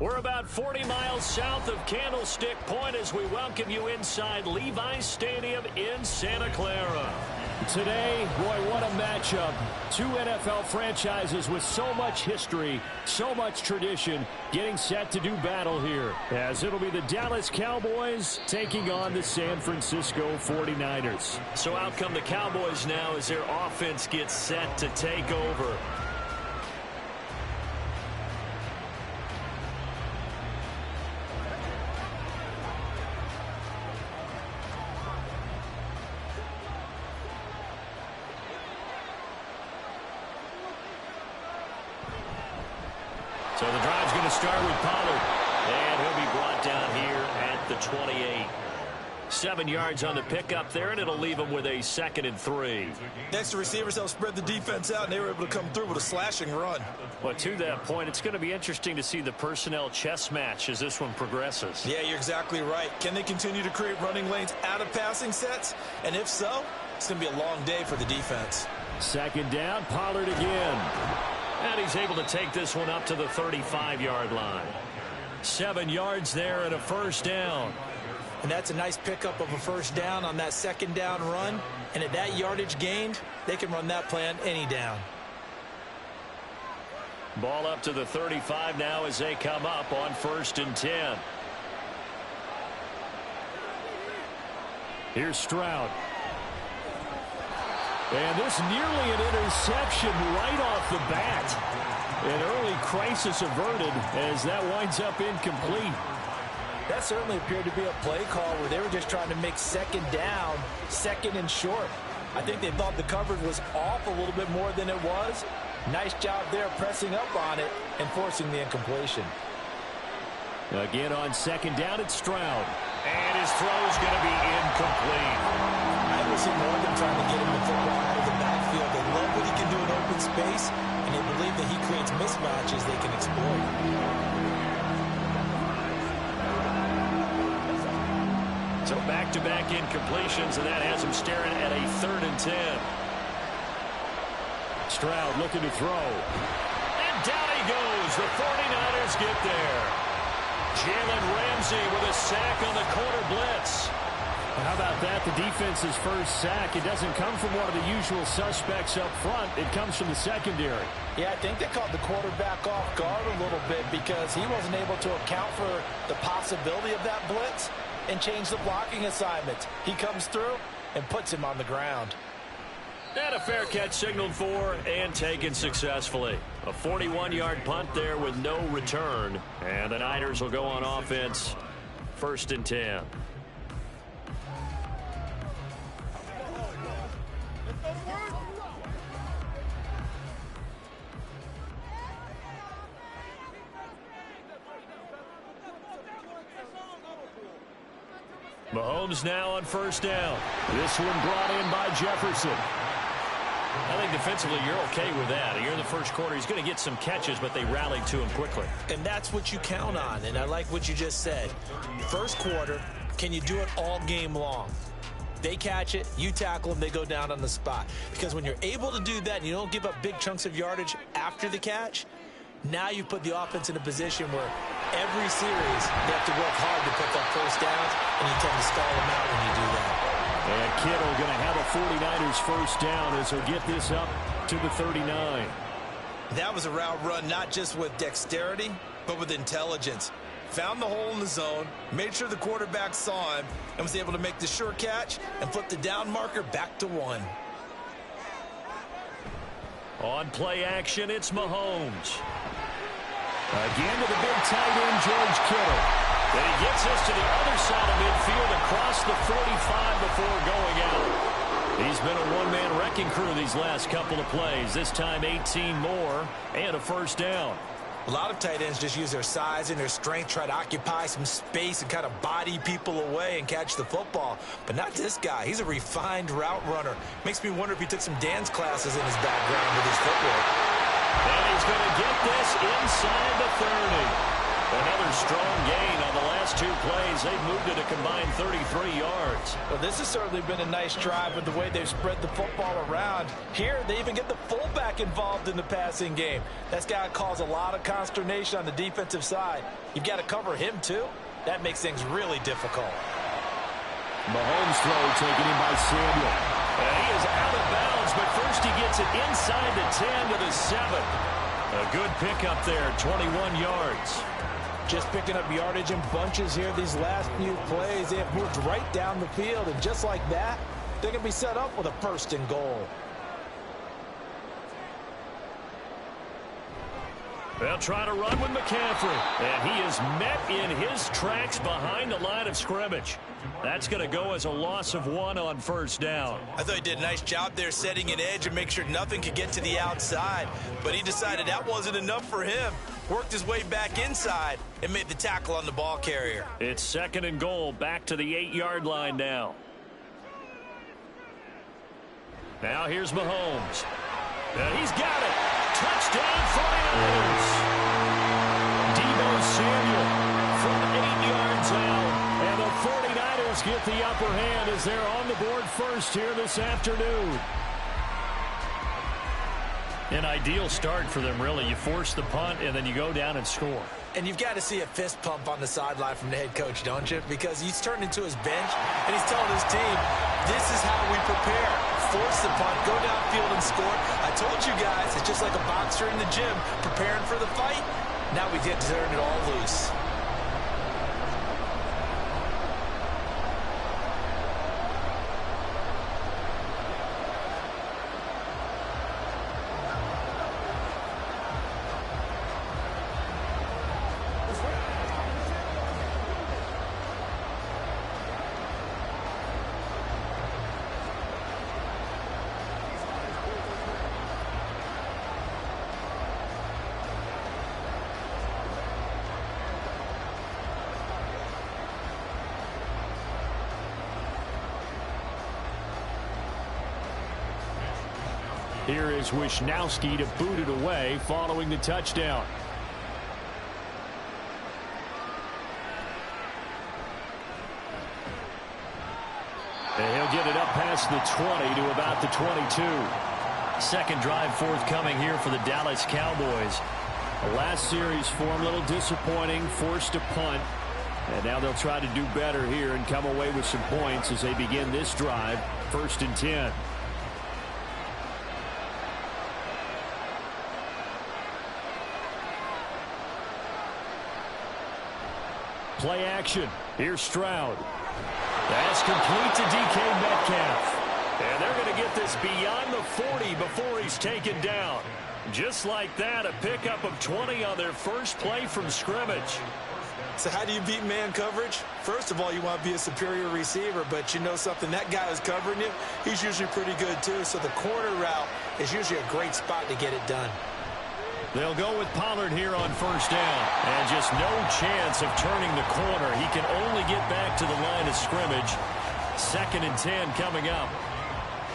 We're about 40 miles south of Candlestick Point as we welcome you inside Levi's Stadium in Santa Clara. Today, boy, what a matchup. Two NFL franchises with so much history, so much tradition, getting set to do battle here. As it'll be the Dallas Cowboys taking on the San Francisco 49ers. So out come the Cowboys now as their offense gets set to take over. So the drive's going to start with Pollard. And he'll be brought down here at the 28. 7 yards on the pickup there, and it'll leave him with a 2nd and 3. Next, the receivers help spread the defense out, and they were able to come through with a slashing run. Well, to that point, it's going to be interesting to see the personnel chess match as this one progresses. Yeah, you're exactly right. Can they continue to create running lanes out of passing sets? And if so, it's going to be a long day for the defense. 2nd down, Pollard again. And he's able to take this one up to the 35-yard line. 7 yards there and a 1st down. And that's a nice pickup of a 1st down on that 2nd down run. And at that yardage gained, they can run that play on any down. Ball up to the 35 now as they come up on 1st and 10. Here's Stroud. And this nearly an interception right off the bat. An early crisis averted as that winds up incomplete. That certainly appeared to be a play call where they were just trying to make second down, second and short. I think they thought the coverage was off a little bit more than it was. Nice job there pressing up on it and forcing the incompletion. Again on second down, it's Stroud. And his throw's going to be incomplete. I will see more than trying to get him the football out of the backfield. They love what he can do in open space, and they believe that he creates mismatches they can exploit. So back-to-back incompletions, and that has him staring at a 3rd and 10. Stroud looking to throw. And down he goes. The 49ers get there. Jalen Ramsey with a sack on the corner blitz. Well, how about that? The defense's first sack. It doesn't come from one of the usual suspects up front. It comes from the secondary. Yeah, I think they caught the quarterback off guard a little bit because he wasn't able to account for the possibility of that blitz and change the blocking assignment. He comes through and puts him on the ground. And a fair catch signaled for and taken successfully. A 41-yard punt there with no return. And the Niners will go on offense. 1st and 10. Mahomes now on 1st down. This one brought in by Jefferson. I think defensively you're okay with that. You're in the first quarter. He's going to get some catches, but they rallied to him quickly. And that's what you count on, and I like what you just said. First quarter, can you do it all game long? They catch it, you tackle them, they go down on the spot. Because when you're able to do that and you don't give up big chunks of yardage after the catch, now you put the offense in a position where every series they have to work hard to pick up first downs, and you tend to stall them out when you do that. And Kittle going to have a 49ers first down as he'll get this up to the 39. That was a route run not just with dexterity, but with intelligence. Found the hole in the zone, made sure the quarterback saw him, and was able to make the sure catch and flip the down marker back to 1. On play action, it's Mahomes. Again to the big tight end, George Kittle. And he gets us to the other side of midfield across the 45 before going out. He's been a one-man wrecking crew these last couple of plays. This time 18 more and a first down. A lot of tight ends just use their size and their strength, try to occupy some space and kind of body people away and catch the football. But not this guy. He's a refined route runner. Makes me wonder if he took some dance classes in his background with his footwork. And he's going to get this inside the 30. Another strong gain on the last 2 plays. They've moved it a combined 33 yards. Well, this has certainly been a nice drive with the way they've spread the football around. Here, they even get the fullback involved in the passing game. That's got to cause a lot of consternation on the defensive side. You've got to cover him, too. That makes things really difficult. Mahomes throw taken in by Samuel. And he is out of bounds, but first he gets it inside the 10 to the 7. A good pickup there, 21 yards. Just picking up yardage in bunches here these last few plays. They have moved right down the field, and just like that, they're going to be set up with a 1st and goal. They'll try to run with McCaffrey, and he is met in his tracks behind the line of scrimmage. That's going to go as a loss of 1 on 1st down. I thought he did a nice job there setting an edge and make sure nothing could get to the outside, but he decided that wasn't enough for him. Worked his way back inside and made the tackle on the ball carrier. It's 2nd and goal, back to the 8-yard line now. Now here's Mahomes. And he's got it. Touchdown 49ers. Deebo Samuel from 8 yards out. And the 49ers get the upper hand as they're on the board first here this afternoon. An ideal start for them, really. You force the punt, and then you go down and score. And you've got to see a fist pump on the sideline from the head coach, don't you? Because he's turned into his bench, and he's telling his team, this is how we prepare. Force the punt, go downfield and score. I told you guys, it's just like a boxer in the gym preparing for the fight. Now we get to turn it all loose. Here is Wisnowski to boot it away following the touchdown. And he'll get it up past the 20 to about the 22. Second drive forthcoming here for the Dallas Cowboys. The last series for him, a little disappointing, forced a punt. And now they'll try to do better here and come away with some points as they begin this drive, 1st and 10. Play action. Here's Stroud. That's complete to DK Metcalf. And they're going to get this beyond the 40 before he's taken down. Just like that, a pickup of 20 on their first play from scrimmage. So how do you beat man coverage? First of all, you want to be a superior receiver, but you know something, that guy who's covering you, he's usually pretty good too. So the corner route is usually a great spot to get it done. They'll go with Pollard here on 1st down. And just no chance of turning the corner. He can only get back to the line of scrimmage. 2nd and 10 coming up.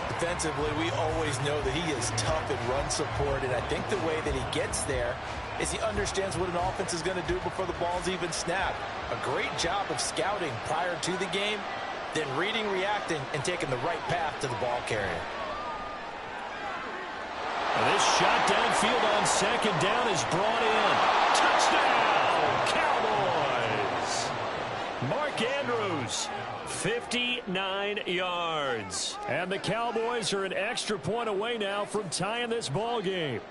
Defensively, we always know that he is tough in run support, and I think the way that he gets there is he understands what an offense is going to do before the ball's even snapped. A great job of scouting prior to the game, then reading, reacting, and taking the right path to the ball carrier. And this shot downfield on 2nd down is brought in. Touchdown, Cowboys! Mark Andrews, 59 yards. And the Cowboys are an extra point away now from tying this ball game.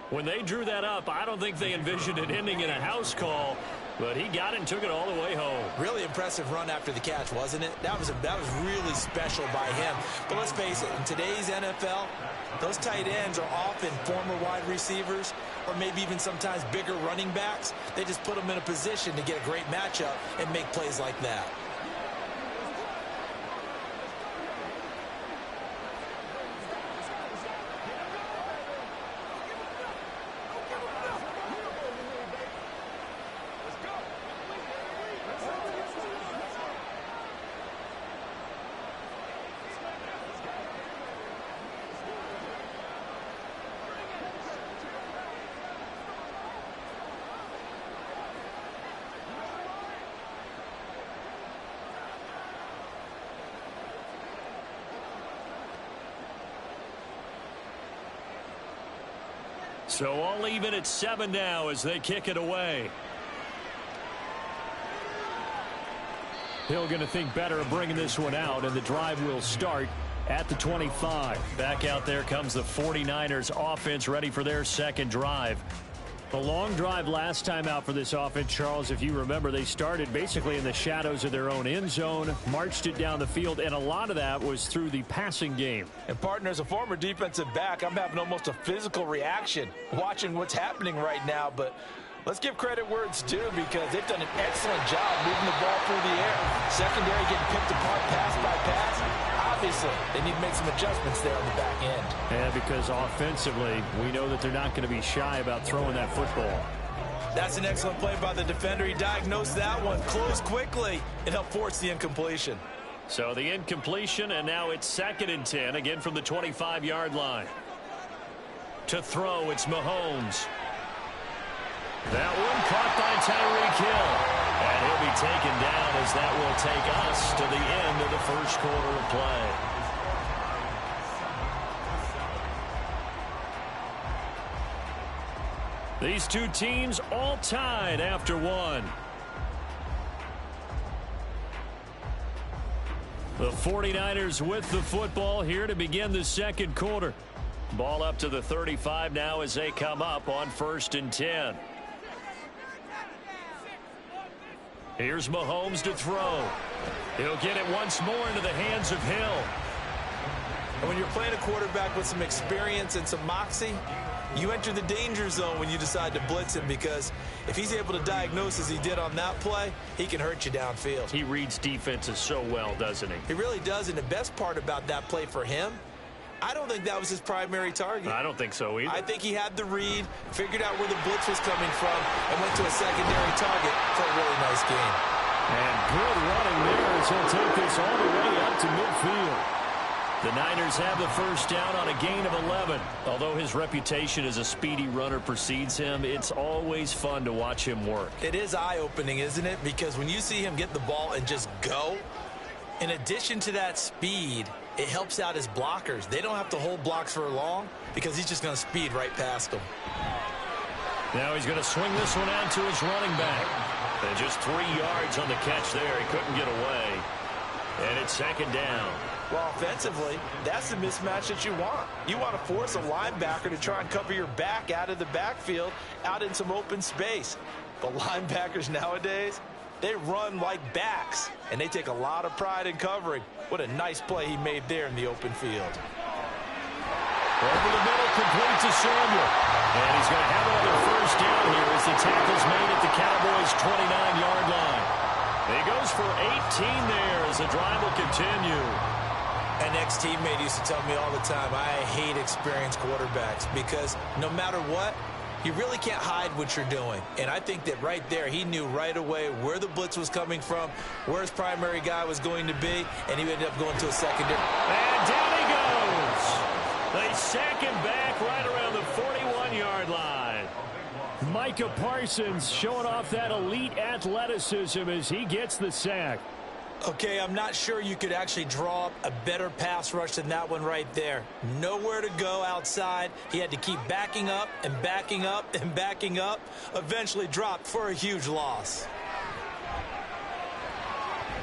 When they drew that up, I don't think they envisioned it ending in a house call, but he got it and took it all the way home. Really impressive run after the catch, wasn't it? That was really special by him. But let's face it, in today's NFL, those tight ends are often former wide receivers or maybe even sometimes bigger running backs. They just put them in a position to get a great matchup and make plays like that. So all even at 7 now as they kick it away. Hill going to think better of bringing this one out, and the drive will start at the 25. Back out there comes the 49ers offense, ready for their second drive. The long drive last time out for this offense, Charles, if you remember, they started basically in the shadows of their own end zone, marched it down the field, and a lot of that was through the passing game. And partner, as a former defensive back, I'm having almost a physical reaction watching what's happening right now, but let's give credit where it's due because they've done an excellent job moving the ball through the air. Secondary getting picked apart pass by pass. Obviously, they need to make some adjustments there on the back end. Yeah, because offensively, we know that they're not going to be shy about throwing that football. That's an excellent play by the defender. He diagnosed that one, closed quickly, and helped force the incompletion. So the incompletion, and now it's 2nd and 10, again from the 25-yard line. To throw, it's Mahomes. That one caught by Tyreek Hill. And he'll be taken down as that will take us to the end of the first quarter of play. These two teams all tied after one. The 49ers with the football here to begin the second quarter. Ball up to the 35 now as they come up on 1st and 10. Here's Mahomes to throw. He'll get it once more into the hands of Hill. And when you're playing a quarterback with some experience and some moxie, you enter the danger zone when you decide to blitz him because if he's able to diagnose as he did on that play, he can hurt you downfield. He reads defenses so well, doesn't he? He really does, and the best part about that play for him, I don't think that was his primary target. I don't think so either. I think he had the read, figured out where the blitz was coming from, and went to a secondary target for a really nice game. And good running there as he'll take this all the way up to midfield. The Niners have the first down on a gain of 11. Although his reputation as a speedy runner precedes him, it's always fun to watch him work. It is eye-opening, isn't it? Because when you see him get the ball and just go, in addition to that speed, it helps out his blockers. They don't have to hold blocks for long because he's just going to speed right past them. Now he's going to swing this one out to his running back. And just 3 yards on the catch there. He couldn't get away. And it's second down. Well, offensively, that's the mismatch that you want. You want to force a linebacker to try and cover your back out of the backfield, out in some open space. But linebackers nowadays, they run like backs, and they take a lot of pride in covering. What a nice play he made there in the open field. Over the middle, complete to Samuel. And he's going to have another first down here as the tackle's made at the Cowboys' 29-yard line. He goes for 18 there as the drive will continue. An ex-teammate used to tell me all the time, I hate experienced quarterbacks because no matter what, you really can't hide what you're doing. And I think that right there, he knew right away where the blitz was coming from, where his primary guy was going to be, and he ended up going to a secondary. And down he goes. They sack him back right around the 41-yard line. Micah Parsons showing off that elite athleticism as he gets the sack. Okay, I'm not sure you could actually draw up a better pass rush than that one right there. Nowhere to go outside. He had to keep backing up and backing up and backing up. Eventually dropped for a huge loss.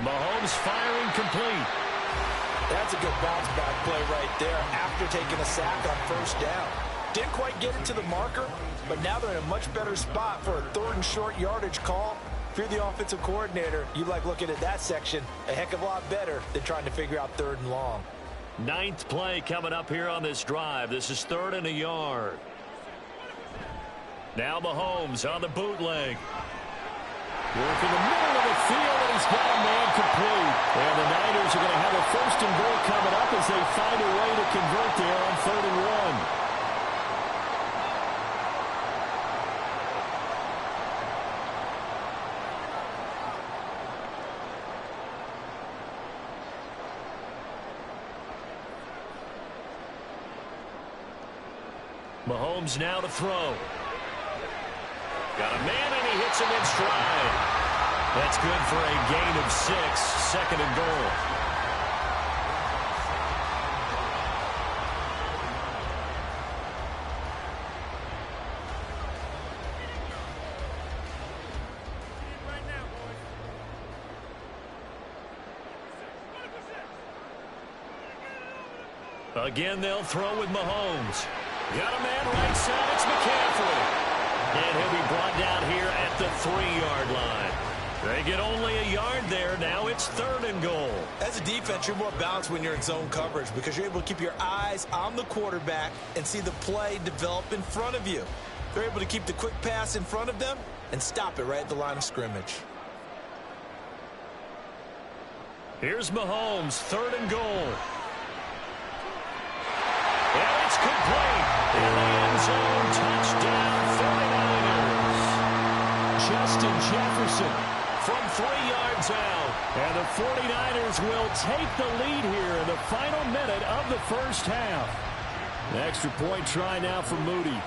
Mahomes firing complete. That's a good bounce back play right there after taking a sack on first down. Didn't quite get it to the marker, but now they're in a much better spot for a third and short yardage call. If you're the offensive coordinator, you like looking at that section a heck of a lot better than trying to figure out third and long. 9th play coming up here on this drive. This is 3rd and a yard. Now Mahomes on the bootleg. Working the middle of the field, and he's got a man complete. And the Niners are going to have a 1st and goal coming up as they find a way to convert there on 3rd and 1. Mahomes now to throw. Got a man, and he hits him in stride. That's good for a gain of 6, 2nd and goal. Again, they'll throw with Mahomes. Got a man right side. It's McCaffrey. And he'll be brought down here at the 3-yard line. They get only a yard there. Now it's 3rd and goal. As a defense, you're more balanced when you're in zone coverage because you're able to keep your eyes on the quarterback and see the play develop in front of you. They're able to keep the quick pass in front of them and stop it right at the line of scrimmage. Here's Mahomes, 3rd and goal. And it's complete. In the end zone, touchdown, 49ers. Justin Jefferson From 3 yards out. And the 49ers will take the lead here in the final minute of the first half. An extra point try now for Moody.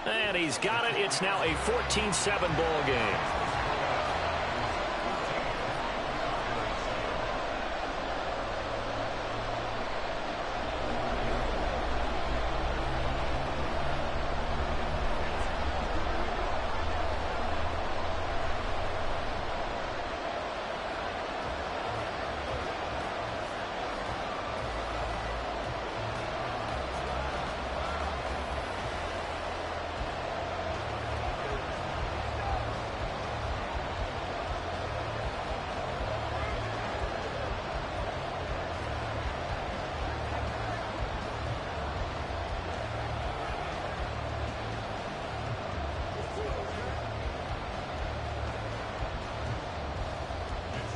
And he's got it. It's now a 14-7 ball game.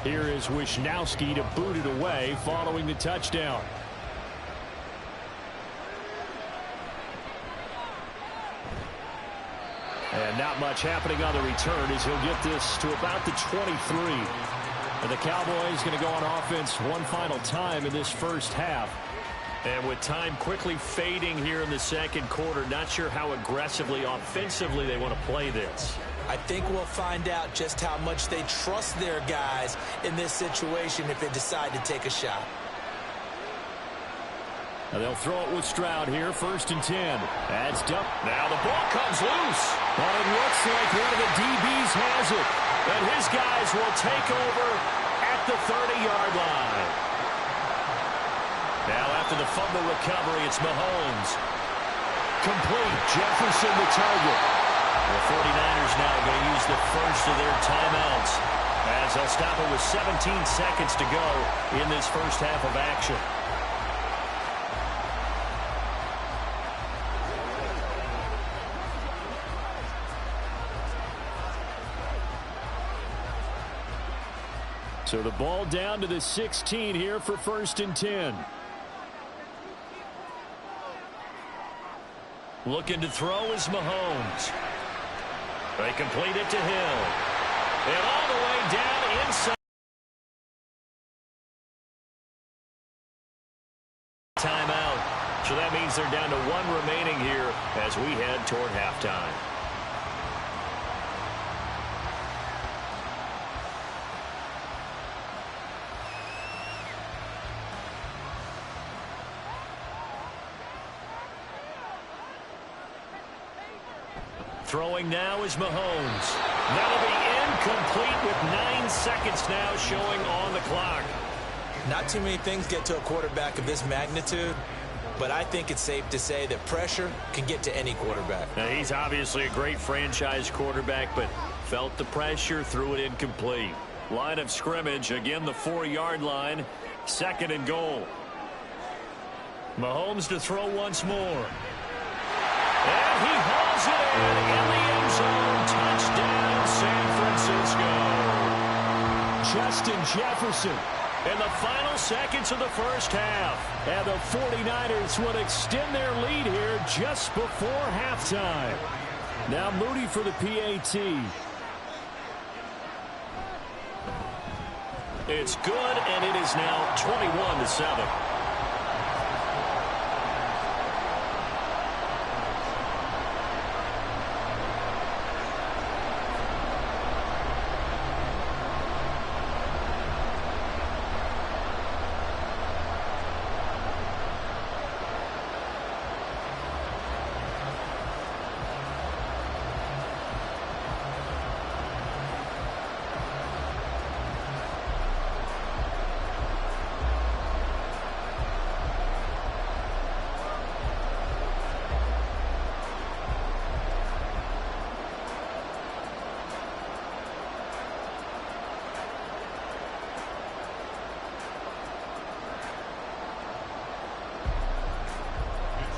Here is Wisnowski to boot it away following the touchdown. And not much happening on the return as he'll get this to about the 23. And the Cowboys going to go on offense one final time in this first half. And with time quickly fading here in the second quarter, not sure how aggressively, offensively they want to play this. I think we'll find out just how much they trust their guys in this situation if they decide to take a shot. Now they'll throw it with Stroud here, 1st and 10. That's Duck. Now the ball comes loose. But it looks like one of the DBs has it. And his guys will take over at the 30-yard line. Now after the fumble recovery, it's Mahomes. Complete. Jefferson the target. The 49ers now going to use the first of their timeouts as they'll stop it with 17 seconds to go in this first half of action. So the ball down to the 16 here for 1st and 10. Looking to throw is Mahomes. They complete it to Hill. And all the way down inside. Timeout. So that means they're down to 1 remaining here as we head toward halftime. Throwing now is Mahomes. That'll be incomplete with 9 seconds now showing on the clock. Not too many things get to a quarterback of this magnitude, but I think it's safe to say that pressure can get to any quarterback. Now, he's obviously a great franchise quarterback, but felt the pressure, threw it incomplete. Line of scrimmage, again the 4-yard line, 2nd and goal. Mahomes to throw once more. And he hauls it in the end zone. Touchdown, San Francisco. Justin Jefferson. In the final seconds of the first half. And the 49ers would extend their lead here just before halftime. Now Moody for the PAT. It's good, and it is now 21-7.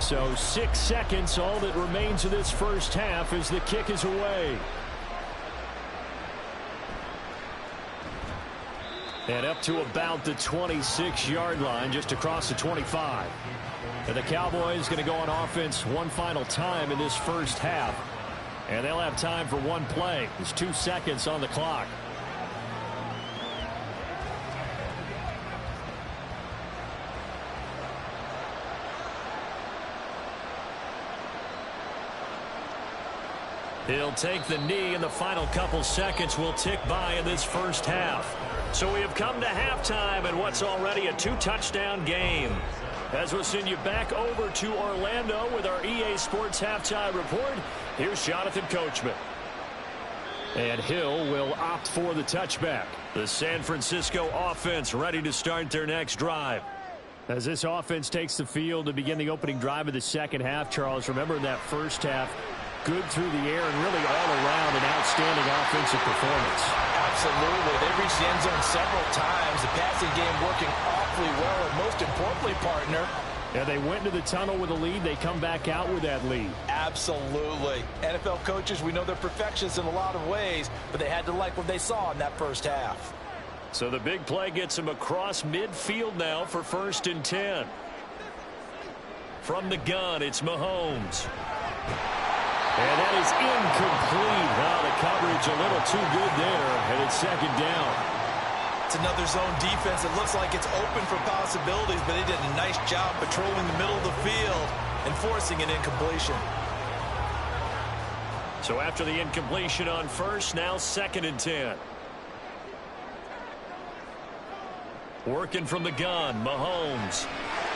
So 6 seconds, all that remains of this first half as the kick is away. And up to about the 26-yard line, just across the 25. And the Cowboys going to go on offense one final time in this first half. And they'll have time for one play. There's 2 seconds on the clock. He'll take the knee, and the final couple seconds will tick by in this first half. So we have come to halftime in what's already a 2-touchdown game. As we'll send you back over to Orlando with our EA Sports Halftime Report, here's Jonathan Coachman. And Hill will opt for the touchback. The San Francisco offense ready to start their next drive. As this offense takes the field to begin the opening drive of the second half, Charles, remember in that first half, good through the air and really all around an outstanding offensive performance. Absolutely. They reached the end zone several times. The passing game working awfully well, and most importantly, partner, yeah, they went to the tunnel with a lead. They come back out with that lead. Absolutely. NFL coaches, we know they're perfectionists in a lot of ways, but they had to like what they saw in that first half. So the big play gets them across midfield now for 1st and 10. From the gun, it's Mahomes. And that is incomplete. Wow, the coverage a little too good there, and it's 2nd down. It's another zone defense. It looks like it's open for possibilities, but they did a nice job patrolling the middle of the field and forcing an incompletion. So after the incompletion on first, now 2nd and 10. Working from the gun, Mahomes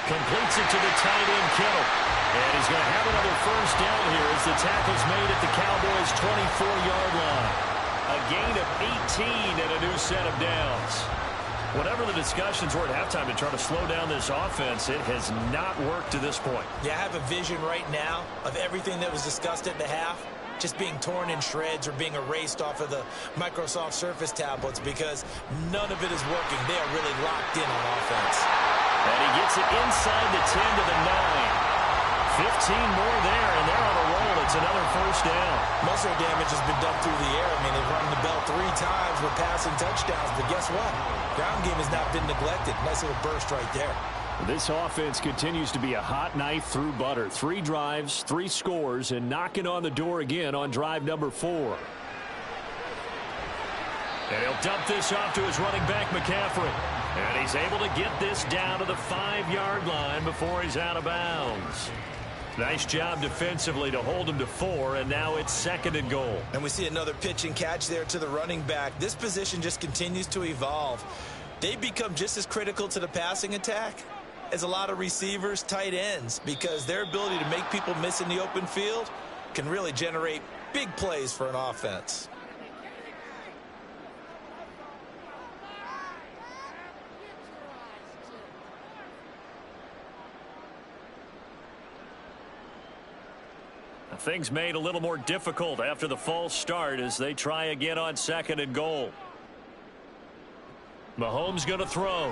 completes it to the tight end, Kittle. And he's going to have another first down here as the tackle's made at the Cowboys' 24-yard line. A gain of 18 and a new set of downs. Whatever the discussions were at halftime to try to slow down this offense, it has not worked to this point. Yeah, I have a vision right now of everything that was discussed at the half just being torn in shreds or being erased off of the Microsoft Surface tablets because none of it is working. They are really locked in on offense. And he gets it inside the 10 to the 9. 15 more there, and they're on a roll. It's another first down. Most of their damage has been done through the air. I mean, they've run the bell 3 times with passing touchdowns, but guess what? Ground game has not been neglected. Nice little burst right there. This offense continues to be a hot knife through butter. 3 drives, 3 scores, and knocking on the door again on drive number 4. And he'll dump this off to his running back, McCaffrey. And he's able to get this down to the 5-yard line before he's out of bounds. Nice job defensively to hold him to 4, and now it's 2nd and goal. And we see another pitch and catch there to the running back. This position just continues to evolve. They become just as critical to the passing attack as a lot of receivers, tight ends, because their ability to make people miss in the open field can really generate big plays for an offense. Things made a little more difficult after the false start as they try again on 2nd and goal. Mahomes going to throw.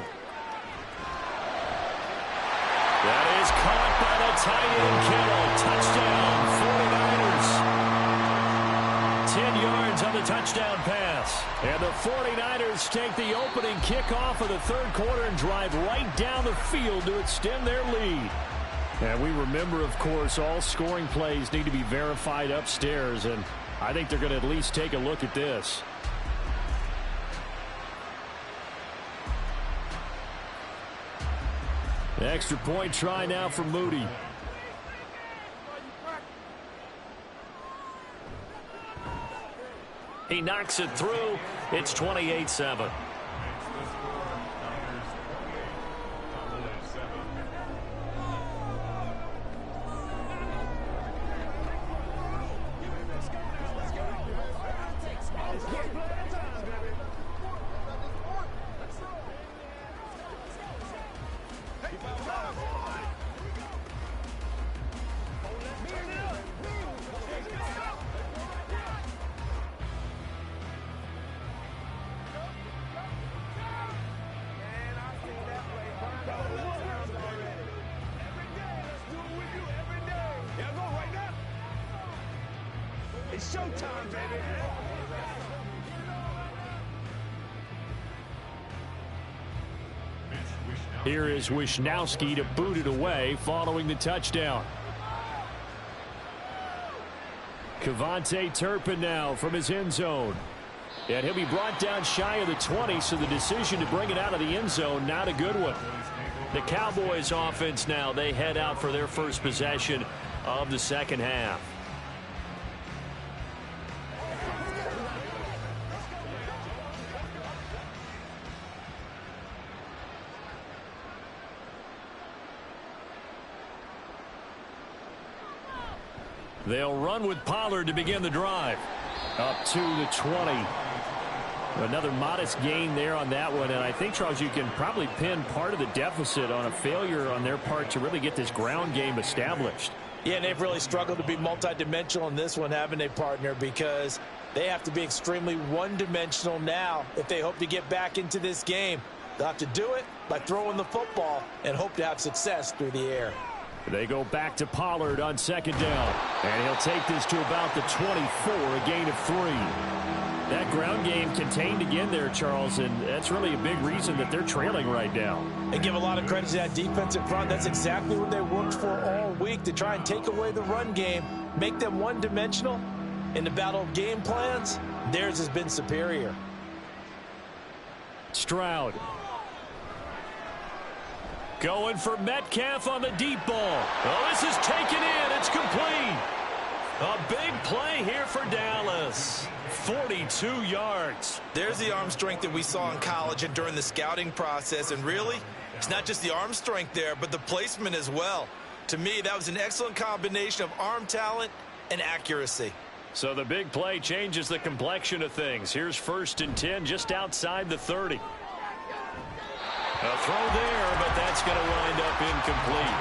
That is caught by the tight end, Kittle. Touchdown, 49ers. 10 yards on the touchdown pass. And the 49ers take the opening kickoff of the 3rd quarter and drive right down the field to extend their lead. And we remember, of course, all scoring plays need to be verified upstairs, and I think they're going to at least take a look at this. The extra point try now for Moody. He knocks it through. It's 28-7. It's showtime, baby. Here is Wishnowski to boot it away following the touchdown. Kevontae Turpin now from his end zone. And he'll be brought down shy of the 20, so the decision to bring it out of the end zone, not a good one. The Cowboys offense now, they head out for their first possession of the second half. They'll run with Pollard to begin the drive. Up to the 20. Another modest gain there on that one. And I think, Charles, you can probably pin part of the deficit on a failure on their part to really get this ground game established. Yeah, and they've really struggled to be multidimensional in this one, haven't they, partner? Because they have to be extremely one-dimensional now if they hope to get back into this game. They'll have to do it by throwing the football and hope to have success through the air. They go back to Pollard on second down. And he'll take this to about the 24, a gain of 3. That ground game contained again there, Charles, and that's really a big reason that they're trailing right now. They give a lot of credit to that defensive front. That's exactly what they worked for all week, to try and take away the run game, make them one-dimensional. In the battle of game plans, theirs has been superior. Stroud. Going for Metcalf on the deep ball. Oh, this is taken in. It's complete. A big play here for Dallas. 42 yards. There's the arm strength that we saw in college and during the scouting process. And really, it's not just the arm strength there, but the placement as well. To me, that was an excellent combination of arm talent and accuracy. So the big play changes the complexion of things. Here's 1st and 10 just outside the 30. A throw there, but that's going to wind up incomplete.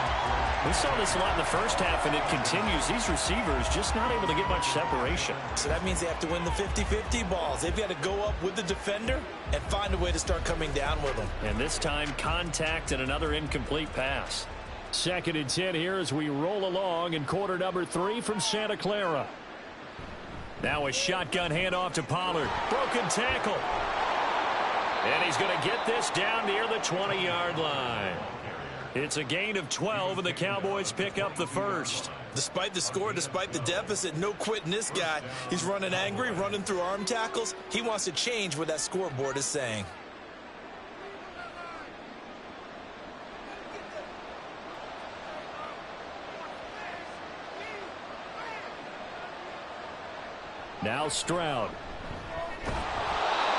We saw this a lot in the first half, and it continues. These receivers just not able to get much separation. So that means they have to win the 50-50 balls. They've got to go up with the defender and find a way to start coming down with them. And this time, contact and another incomplete pass. 2nd and 10 here as we roll along in quarter number 3 from Santa Clara. Now a shotgun handoff to Pollard. Broken tackle. And he's going to get this down near the 20-yard line. It's a gain of 12, and the Cowboys pick up the first. Despite the score, despite the deficit, no quitting this guy. He's running angry, running through arm tackles. He wants to change what that scoreboard is saying. Now Stroud.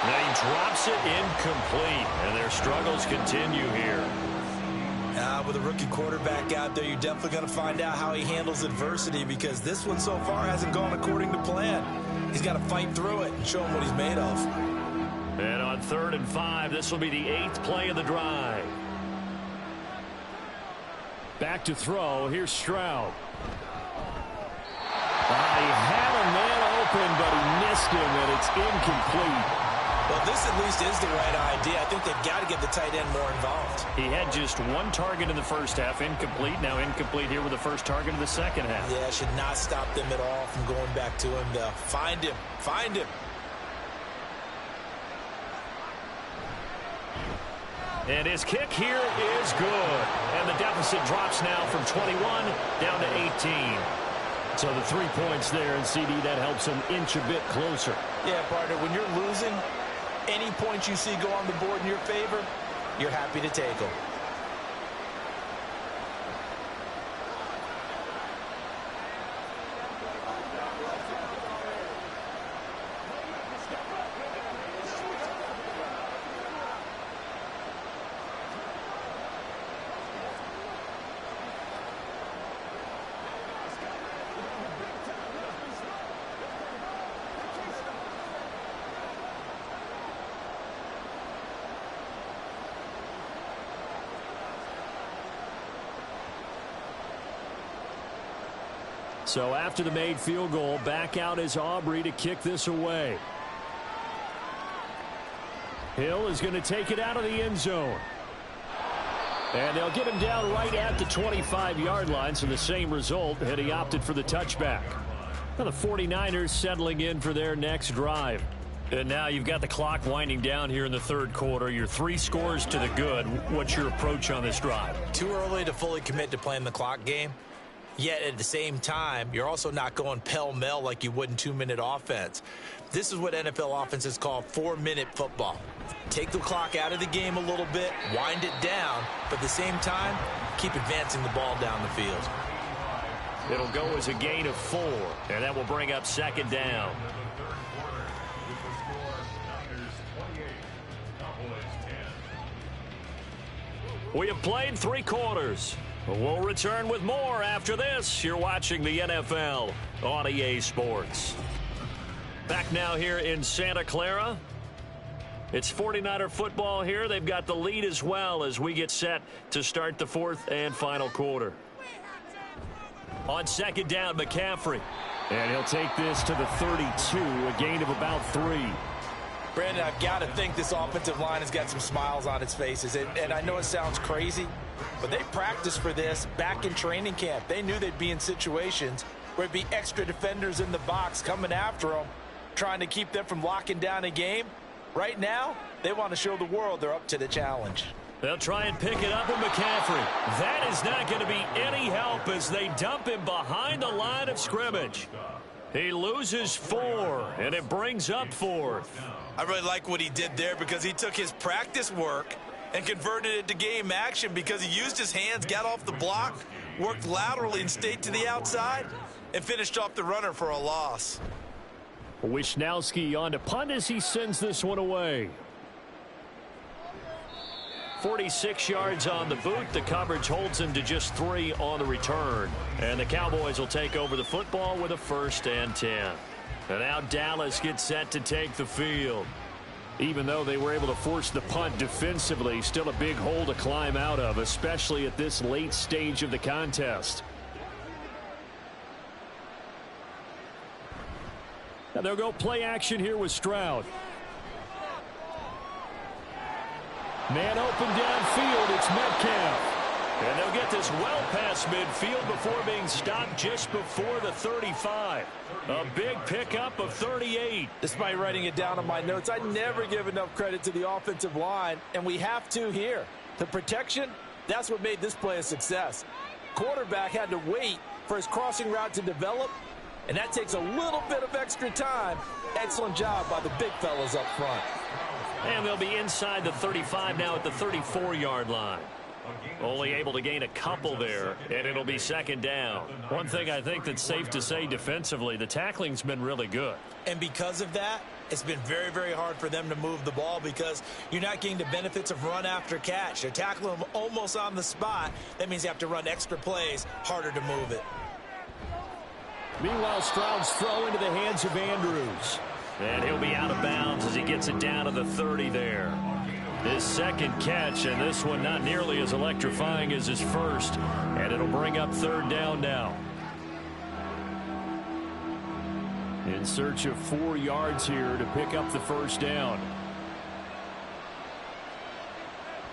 And he drops it incomplete, and their struggles continue here. With a rookie quarterback out there, you're definitely going to find out how he handles adversity, because this one so far hasn't gone according to plan. He's got to fight through it and show him what he's made of. And on 3rd and 5, this will be the 8th play of the drive. Back to throw. Here's Stroud. He had a man open, but he missed him, and it's incomplete. Well, this at least is the right idea. I think they've got to get the tight end more involved. He had just one target in the first half, incomplete. Now incomplete here with the first target of the second half. Yeah, should not stop them at all from going back to him, though. Find him. Find him. And his kick here is good. And the deficit drops now from 21 down to 18. So the 3 points there, and CD, that helps him inch a bit closer. Yeah, partner, when you're losing, any points you see go on the board in your favor, you're happy to take them. So after the made field goal, back out is Aubrey to kick this away. Hill is going to take it out of the end zone. And they'll get him down right at the 25-yard line, so the same result had he opted for the touchback. Now the 49ers settling in for their next drive. And now you've got the clock winding down here in the third quarter. You're 3 scores to the good. What's your approach on this drive? Too early to fully commit to playing the clock game. Yet at the same time, you're also not going pell-mell like you would in 2-minute offense. This is what NFL offenses call 4-minute football. Take the clock out of the game a little bit, wind it down, but at the same time, keep advancing the ball down the field. It'll go as a gain of 4, and that will bring up 2nd down. We have played 3 quarters. We'll return with more after this. You're watching the NFL on EA Sports. Back now here in Santa Clara. It's 49er football here. They've got the lead as well as we get set to start the 4th and final quarter. On 2nd down, McCaffrey. And he'll take this to the 32, a gain of about 3. Brandon, I've got to think this offensive line has got some smiles on its faces. And I know it sounds crazy, but they practiced for this back in training camp. They knew they'd be in situations where it'd be extra defenders in the box coming after them, trying to keep them from locking down a game. Right now, they want to show the world they're up to the challenge. They'll try and pick it up with McCaffrey. That is not going to be any help as they dump him behind the line of scrimmage. He loses 4, and it brings up 4th. I really like what he did there because he took his practice work and converted it to game action because he used his hands, got off the block, worked laterally and stayed to the outside, and finished off the runner for a loss. Wisnowski on to punt as he sends this one away. 46 yards on the boot. The coverage holds him to just 3 on the return. And the Cowboys will take over the football with a 1st and 10. And now Dallas gets set to take the field. Even though they were able to force the punt defensively, still a big hole to climb out of, especially at this late stage of the contest. Now they'll go play action here with Stroud. Man open downfield, it's Metcalf. And they'll get this well past midfield before being stopped just before the 35. A big pickup of 38. Despite writing it down on my notes, I never give enough credit to the offensive line, and we have to here. The protection, that's what made this play a success. Quarterback had to wait for his crossing route to develop, and that takes a little bit of extra time. Excellent job by the big fellas up front. And they'll be inside the 35 now at the 34-yard line. Only able to gain a couple there, and it'll be 2nd down. One thing I think that's safe to say defensively, the tackling's been really good. And because of that, it's been very, very hard for them to move the ball because you're not getting the benefits of run after catch. They're tackling them almost on the spot. That means you have to run extra plays, harder to move it. Meanwhile, Stroud's throw into the hands of Andrews. And he'll be out of bounds as he gets it down to the 30 there. His 2nd catch, and this one not nearly as electrifying as his first. And it'll bring up 3rd down now. In search of 4 yards here to pick up the 1st down.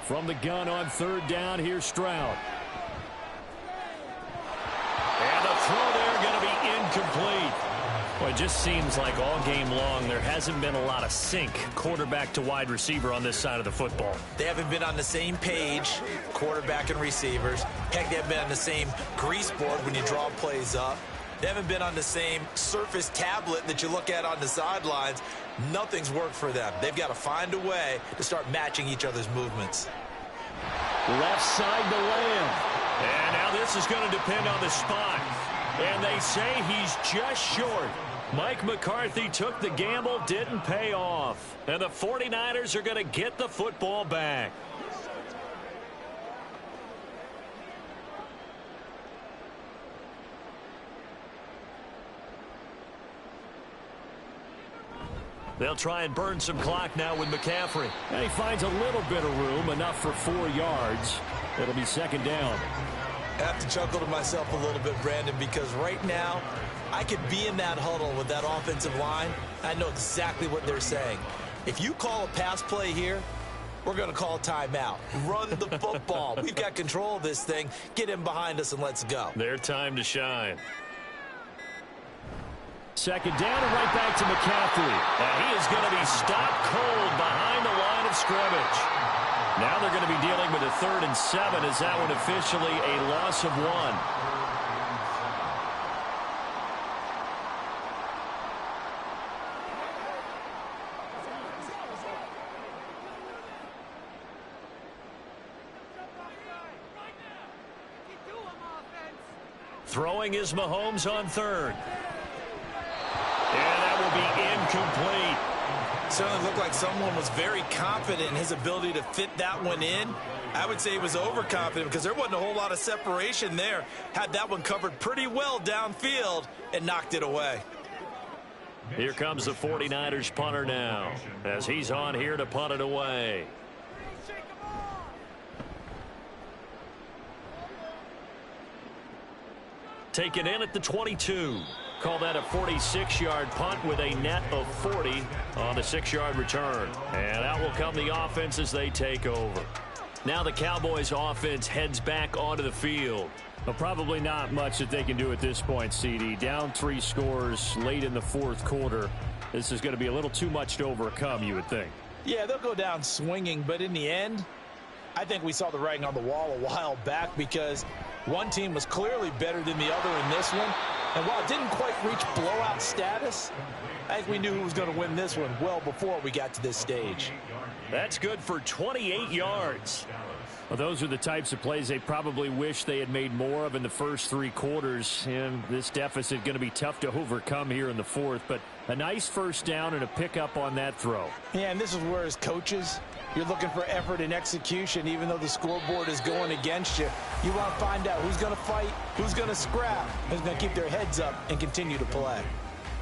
From the gun on 3rd down, here's Stroud. And the throw there going to be incomplete. Well, it just seems like all game long there hasn't been a lot of sync quarterback to wide receiver on this side of the football. They haven't been on the same page, quarterback and receivers. Heck, they haven't been on the same grease board when you draw plays up. They haven't been on the same Surface tablet that you look at on the sidelines. Nothing's worked for them. They've got to find a way to start matching each other's movements. Left side to Lamb. And now this is going to depend on the spot. And they say he's just short. Mike McCarthy took the gamble, didn't pay off. And the 49ers are going to get the football back. They'll try and burn some clock now with McCaffrey. And he finds a little bit of room, enough for 4 yards. It'll be 2nd down. I have to chuckle to myself a little bit, Brandon, because right now I could be in that huddle with that offensive line. I know exactly what they're saying. If you call a pass play here, we're going to call timeout. Run the football. We've got control of this thing. Get him behind us and let's go. Their time to shine. 2nd down and right back to McCaffrey. And he is going to be stopped cold behind the line of scrimmage. Now they're going to be dealing with a 3rd and 7 as that one officially a loss of 1. Throwing is Mahomes on 3rd. And that will be incomplete. Certainly looked like someone was very confident in his ability to fit that one in. I would say he was overconfident because there wasn't a whole lot of separation there. Had that one covered pretty well downfield and knocked it away. Here comes the 49ers punter now as he's on here to punt it away. Taken in at the 22. Call that a 46-yard punt with a net of 40 on the 6-yard return. And out will come the offense as they take over. Now the Cowboys offense heads back onto the field. Well, probably not much that they can do at this point, CD. Down 3 scores late in the 4th quarter. This is going to be a little too much to overcome, you would think. Yeah, they'll go down swinging, but in the end, I think we saw the writing on the wall a while back because one team was clearly better than the other in this one. And while it didn't quite reach blowout status, I think we knew who was going to win this one well before we got to this stage. That's good for 28 yards. Well, those are the types of plays they probably wish they had made more of in the first 3 quarters. And this deficit going to be tough to overcome here in the fourth. But a nice first down and a pickup on that throw. Yeah, and this is where as coaches, you're looking for effort and execution. Even though the scoreboard is going against you, you want to find out who's going to fight, who's going to scrap, who's going to keep their heads up and continue to play.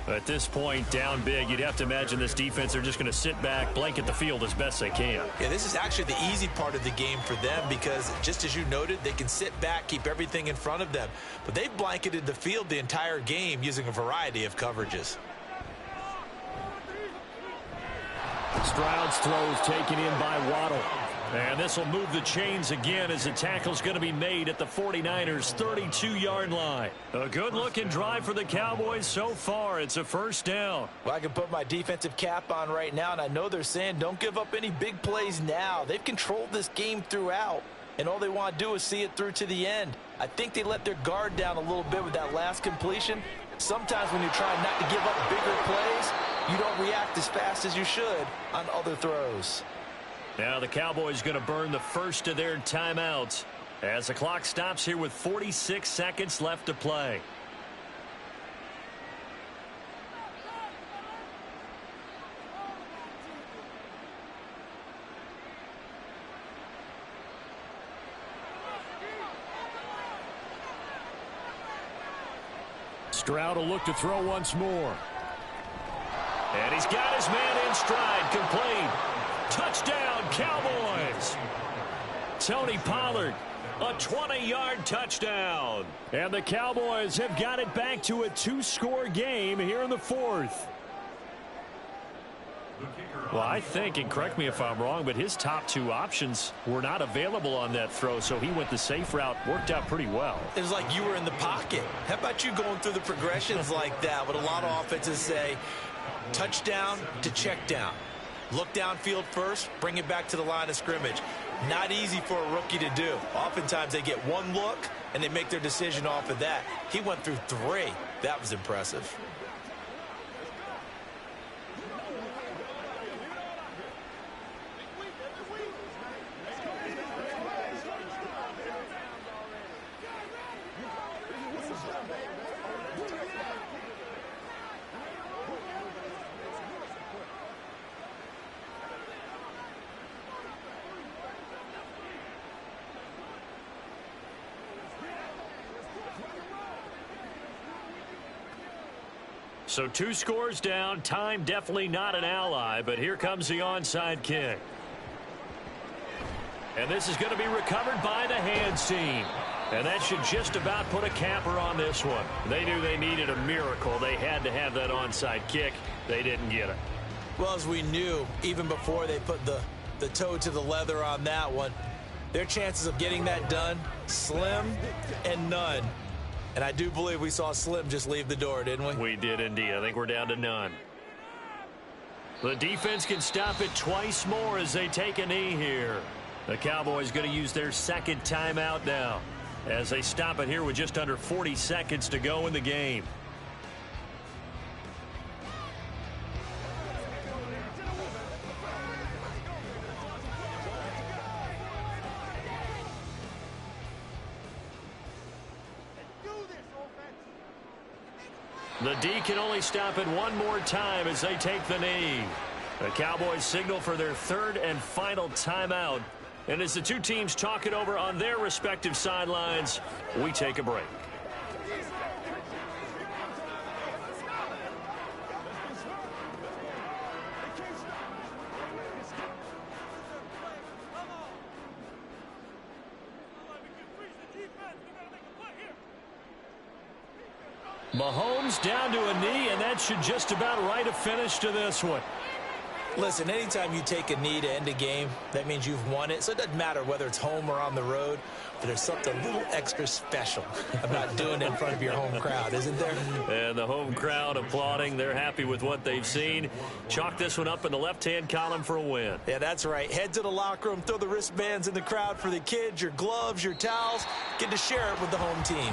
At this point, down big, you'd have to imagine this defense are just going to sit back, blanket the field as best they can. Yeah, this is actually the easy part of the game for them because, just as you noted, they can sit back, keep everything in front of them. But they've blanketed the field the entire game using a variety of coverages. Stroud's throw is taken in by Waddle. And this will move the chains again as the tackle's going to be made at the 49ers' 32-yard line. A good-looking drive for the Cowboys so far. It's a first down. Well, I can put my defensive cap on right now, and I know they're saying don't give up any big plays now. They've controlled this game throughout, and all they want to do is see it through to the end. I think they let their guard down a little bit with that last completion. Sometimes when you're trying not to give up bigger plays, you don't react as fast as you should on other throws. Now the Cowboys going to burn the first of their timeouts as the clock stops here with 46 seconds left to play. Stroud will look to throw once more. And he's got his man in stride, complete. Touchdown, Cowboys. Tony Pollard, a 20-yard touchdown. And the Cowboys have got it back to a 2-score game here in the fourth. Well, I think, and correct me if I'm wrong, but his top 2 options were not available on that throw, so he went the safe route. Worked out pretty well. It was like you were in the pocket. How about you going through the progressions like that? What a lot of offenses say, touchdown to check down. Look downfield first, bring it back to the line of scrimmage. Not easy for a rookie to do. Oftentimes they get one look and they make their decision off of that. He went through 3. That was impressive. So 2 scores down. Time definitely not an ally, but here comes the onside kick. And this is going to be recovered by the hands team. And that should just about put a capper on this one. They knew they needed a miracle. They had to have that onside kick. They didn't get it. Well, as we knew, even before they put the toe to the leather on that one, their chances of getting that done, slim and none. And I do believe we saw Slim just leave the door, didn't we? We did indeed. I think we're down to none. The defense can stop it twice more as they take a knee here. The Cowboys going to use their second timeout now as they stop it here with just under 40 seconds to go in the game. The D can only stop it one more time as they take the knee. The Cowboys signal for their third and final timeout. And as the two teams talk it over on their respective sidelines, we take a break. Mahomes down to a knee, and that should just about write a finish to this one. Listen, anytime you take a knee to end a game, that means you've won it. So it doesn't matter whether it's home or on the road, but there's something a little extra special about doing it in front of your home crowd, isn't there? And the home crowd applauding. They're happy with what they've seen. Chalk this one up in the left-hand column for a win. Yeah, that's right. Head to the locker room, throw the wristbands in the crowd for the kids, your gloves, your towels. Get to share it with the home team.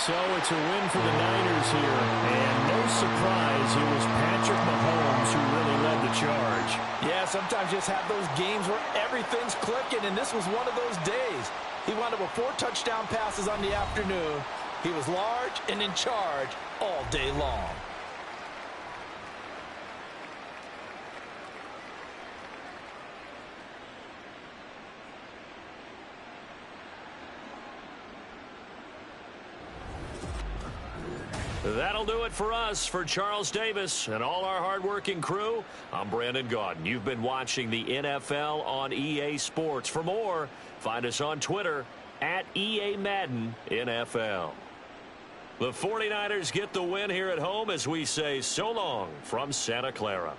So it's a win for the Niners here. And no surprise, it was Patrick Mahomes who really led the charge. Yeah, sometimes you just have those games where everything's clicking, and this was one of those days. He wound up with 4 touchdown passes on the afternoon. He was large and in charge all day long. That'll do it for us. For Charles Davis and all our hardworking crew, I'm Brandon Gaudin. You've been watching the NFL on EA Sports. For more, find us on Twitter at EA Madden NFL. The 49ers get the win here at home as we say so long from Santa Clara.